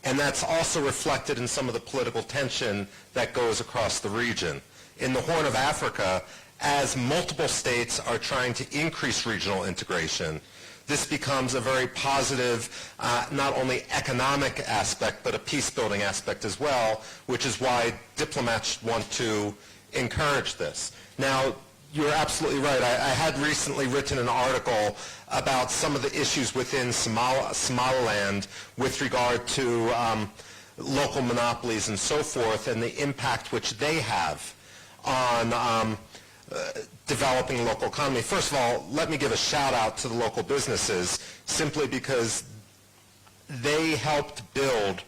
And that's also reflected in some of the political tension that goes across the region. In the Horn of Africa, as multiple states are trying to increase regional integration, this becomes a very positive, not only economic aspect, but a peace-building aspect as well, which is why diplomats want to encourage this. Now, you're absolutely right. I had recently written an article about some of the issues within Somaliland with regard to local monopolies and so forth, and the impact which they have on developing local economy. First of all, let me give a shout out to the local businesses, simply because they helped build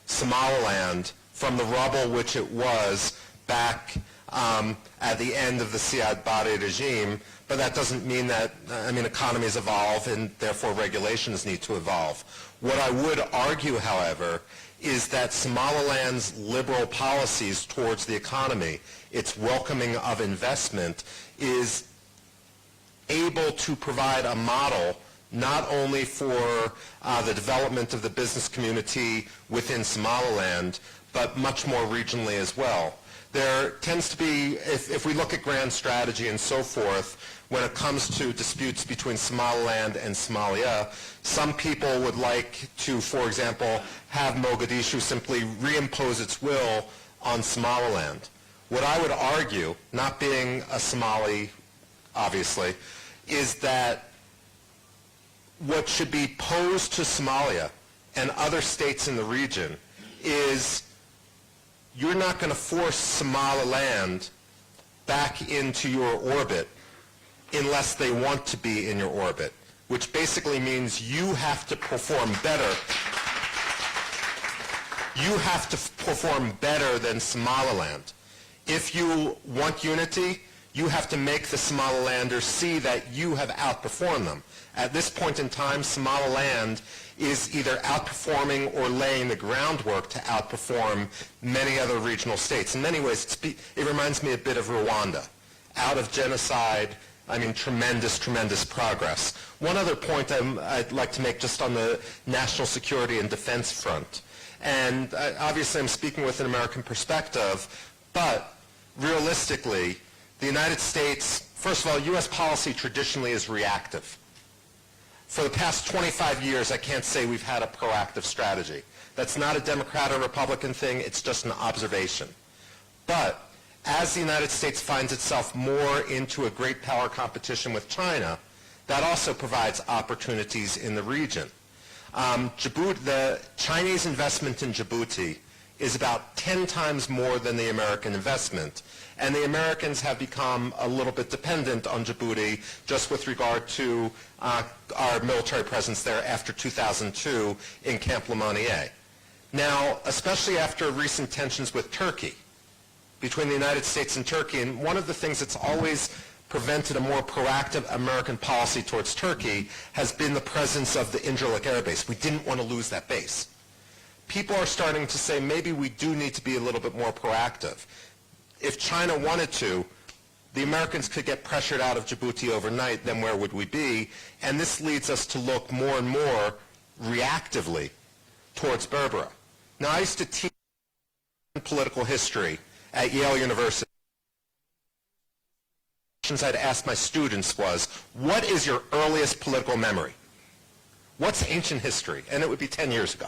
Somaliland from the rubble which it was back at the end of the Siad Barre regime, but that doesn't mean that, economies evolve and therefore regulations need to evolve. What I would argue, however, is that Somaliland's liberal policies towards the economy, its welcoming of investment, is able to provide a model not only for the development of the business community within Somaliland, but much more regionally as well. There tends to be, if we look at grand strategy and so forth, when it comes to disputes between Somaliland and Somalia, some people would like to, for example, have Mogadishu simply reimpose its will on Somaliland. What I would argue, not being a Somali, obviously, is that what should be posed to Somalia and other states in the region is you're not going to force Somaliland back into your orbit unless they want to be in your orbit, which basically means you have to perform better. You have to perform better than Somaliland. If you want unity, you have to make the Somalilanders see that you have outperformed them. At this point in time, Somaliland is either outperforming or laying the groundwork to outperform many other regional states. In many ways, it reminds me a bit of Rwanda. Out of genocide, tremendous, tremendous progress. One other point I'd like to make just on the national security and defense front. And obviously I'm speaking with an American perspective, but realistically, the United States, first of all, U.S. policy traditionally is reactive. For the past 25 years, I can't say we've had a proactive strategy. That's not a Democrat or Republican thing, it's just an observation. But as the United States finds itself more into a great power competition with China, that also provides opportunities in the region. Djibouti, the Chinese investment in Djibouti is about 10 times more than the American investment. And the Americans have become a little bit dependent on Djibouti just with regard to our military presence there after 2002 in Camp Lemonnier. Now, especially after recent tensions with Turkey, between the United States and Turkey, and one of the things that's always prevented a more proactive American policy towards Turkey has been the presence of the Incirlik Air Base. We didn't want to lose that base. People are starting to say maybe we do need to be a little bit more proactive. If China wanted to, the Americans could get pressured out of Djibouti overnight, then where would we be? And this leads us to look more and more reactively towards Berbera. Now, I used to teach political history at Yale University. The questions I'd ask my students was, what is your earliest political memory? What's ancient history? And it would be 10 years ago.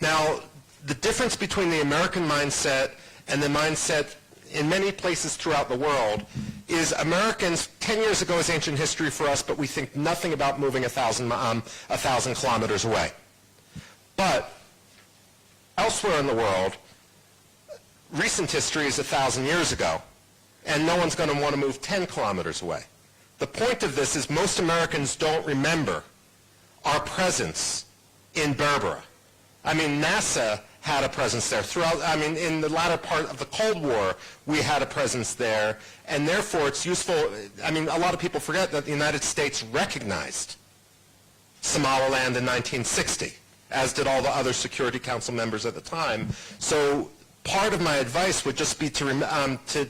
Now, the difference between the American mindset and the mindset in many places throughout the world is Americans, 10 years ago is ancient history for us, but we think nothing about moving 1,000 kilometers away. But elsewhere in the world, recent history is 1,000 years ago, and no one's going to want to move 10 kilometers away. The point of this is most Americans don't remember our presence in Berbera. NASA had a presence there. In the latter part of the Cold War, we had a presence there, and therefore it's useful. A lot of people forget that the United States recognized Somaliland in 1960, as did all the other Security Council members at the time. So part of my advice would just be to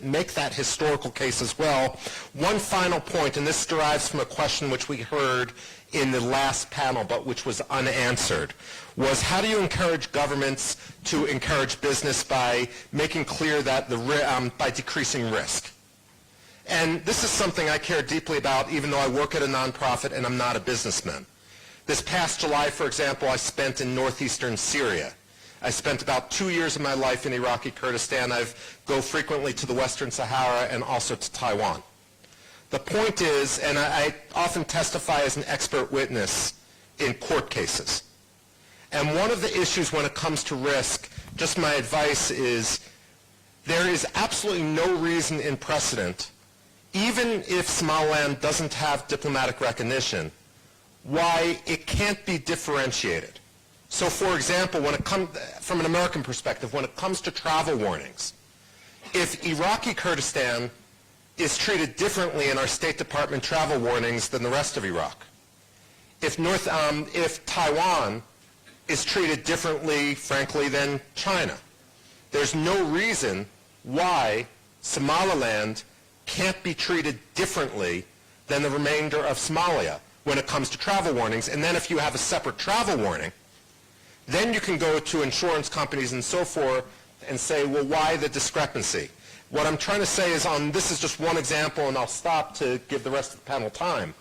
make that historical case as well. One final point, and this derives from a question which we heard in the last panel, but which was unanswered, was how do you encourage governments to encourage business by making clear that by decreasing risk? And this is something I care deeply about, even though I work at a nonprofit and I'm not a businessman. This past July, for example, I spent in northeastern Syria. I spent about 2 years of my life in Iraqi Kurdistan. I go frequently to the Western Sahara and also to Taiwan. The point is, and I often testify as an expert witness in court cases. And one of the issues when it comes to risk, just my advice is, there is absolutely no reason in precedent, even if Somaliland doesn't have diplomatic recognition, why it can't be differentiated. So for example, when it comes, from an American perspective, when it comes to travel warnings, if Iraqi Kurdistan is treated differently in our State Department travel warnings than the rest of Iraq, if Taiwan is treated differently, frankly, than China, there's no reason why Somaliland can't be treated differently than the remainder of Somalia when it comes to travel warnings. And then if you have a separate travel warning, then you can go to insurance companies and so forth and say, well, why the discrepancy? What I'm trying to say is, this is just one example, and I'll stop to give the rest of the panel time,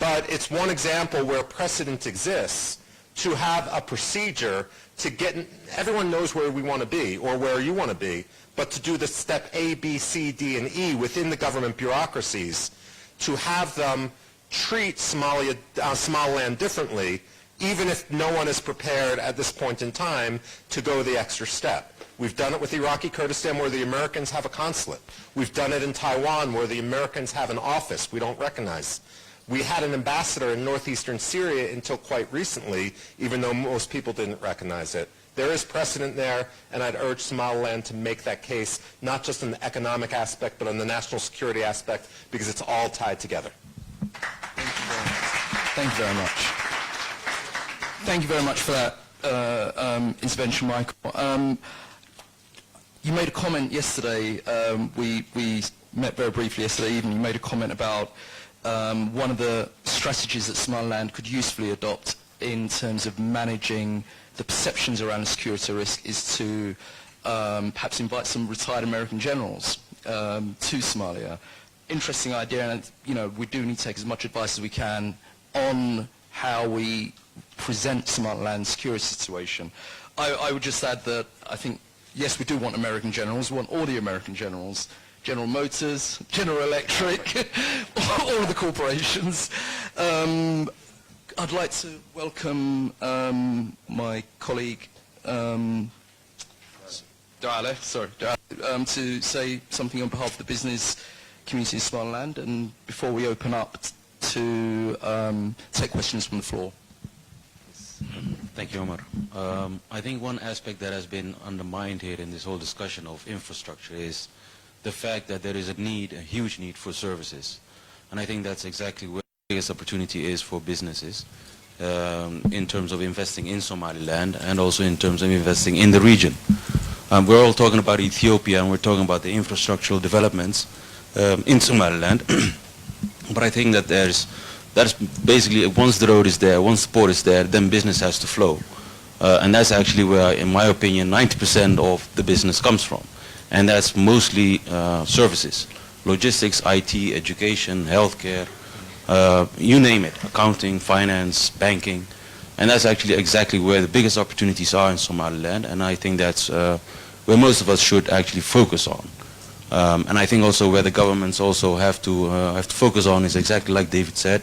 but it's one example where precedent exists to have a procedure to get, everyone knows where we want to be or where you want to be, but to do the step A, B, C, D, and E within the government bureaucracies to have them treat Somaliland differently, even if no one is prepared at this point in time to go the extra step. We've done it with Iraqi Kurdistan where the Americans have a consulate. We've done it in Taiwan where the Americans have an office we don't recognize. We had an ambassador in northeastern Syria until quite recently, even though most people didn't recognize it. There is precedent there, and I'd urge Somaliland to make that case, not just in the economic aspect, but on the national security aspect, because it's all tied together. Thank you very much. Thank you very much for that intervention, Michael. You made a comment yesterday, we met very briefly yesterday evening, you made a comment about one of the strategies that Somaliland could usefully adopt in terms of managing the perceptions around the security risk is to perhaps invite some retired American generals to Somalia. Interesting idea, and we do need to take as much advice as we can on how we present Somaliland's security situation. I would just add that I think, yes, we do want American generals. We want all the American generals, General Motors, General Electric, all of the corporations. I'd like to welcome my colleague, Daawo, to say something on behalf of the business community in Somaliland, and before we open up to take questions from the floor. Thank you, Omar. I think one aspect that has been undermined here in this whole discussion of infrastructure is the fact that there is a huge need for services. And I think that's exactly where the biggest opportunity is for businesses in terms of investing in Somaliland and also in terms of investing in the region. We're all talking about Ethiopia and we're talking about the infrastructural developments in Somaliland. But I think that that's basically, once the road is there, once the port is there, then business has to flow. And that's actually where, in my opinion, 90% of the business comes from. And that's mostly services, logistics, IT, education, healthcare, you name it, accounting, finance, banking. And that's actually exactly where the biggest opportunities are in Somaliland. And I think that's where most of us should actually focus on. And I think also where the governments also have to focus on is exactly like David said,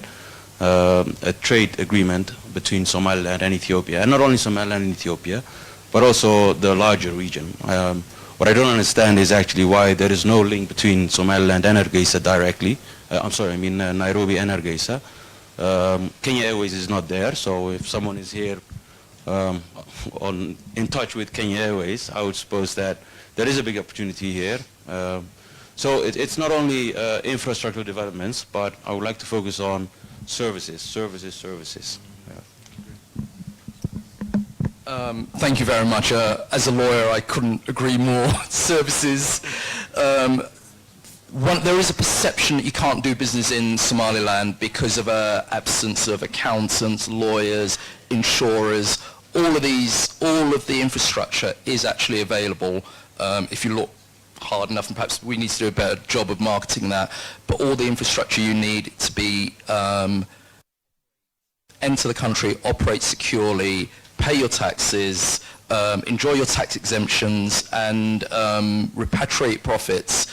a trade agreement between Somaliland and Ethiopia, and not only Somaliland and Ethiopia, but also the larger region. What I don't understand is actually why there is no link between Somaliland and Hargeisa directly. Nairobi and Hargeisa. Kenya Airways is not there, so if someone is here in touch with Kenya Airways, I would suppose that there is a big opportunity here. So it's not only infrastructure developments, but I would like to focus on services. Thank you very much. As a lawyer, I couldn't agree more. Services. There is a perception that you can't do business in Somaliland because of an absence of accountants, lawyers, insurers. All of the infrastructure is actually available if you look hard enough, and perhaps we need to do a better job of marketing that. But all the infrastructure you need to be enter the country, operate securely, pay your taxes, enjoy your tax exemptions, and repatriate profits.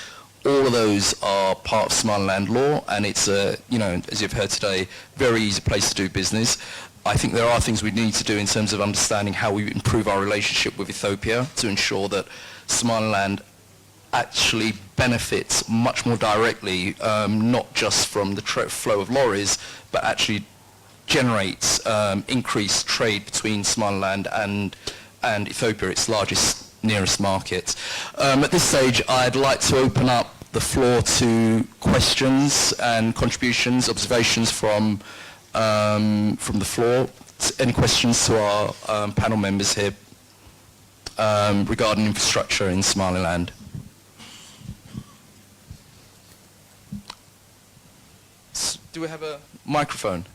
All of those are part of Somaliland law, and it's a, as you've heard today, very easy place to do business. I think there are things we need to do in terms of understanding how we improve our relationship with Ethiopia to ensure that Somaliland actually benefits much more directly, not just from the flow of lorries, but actually generates increased trade between Somaliland and Ethiopia, its nearest market. At this stage, I'd like to open up the floor to questions and contributions, observations from the floor. Any questions to our panel members here regarding infrastructure in Somaliland? Do we have a microphone?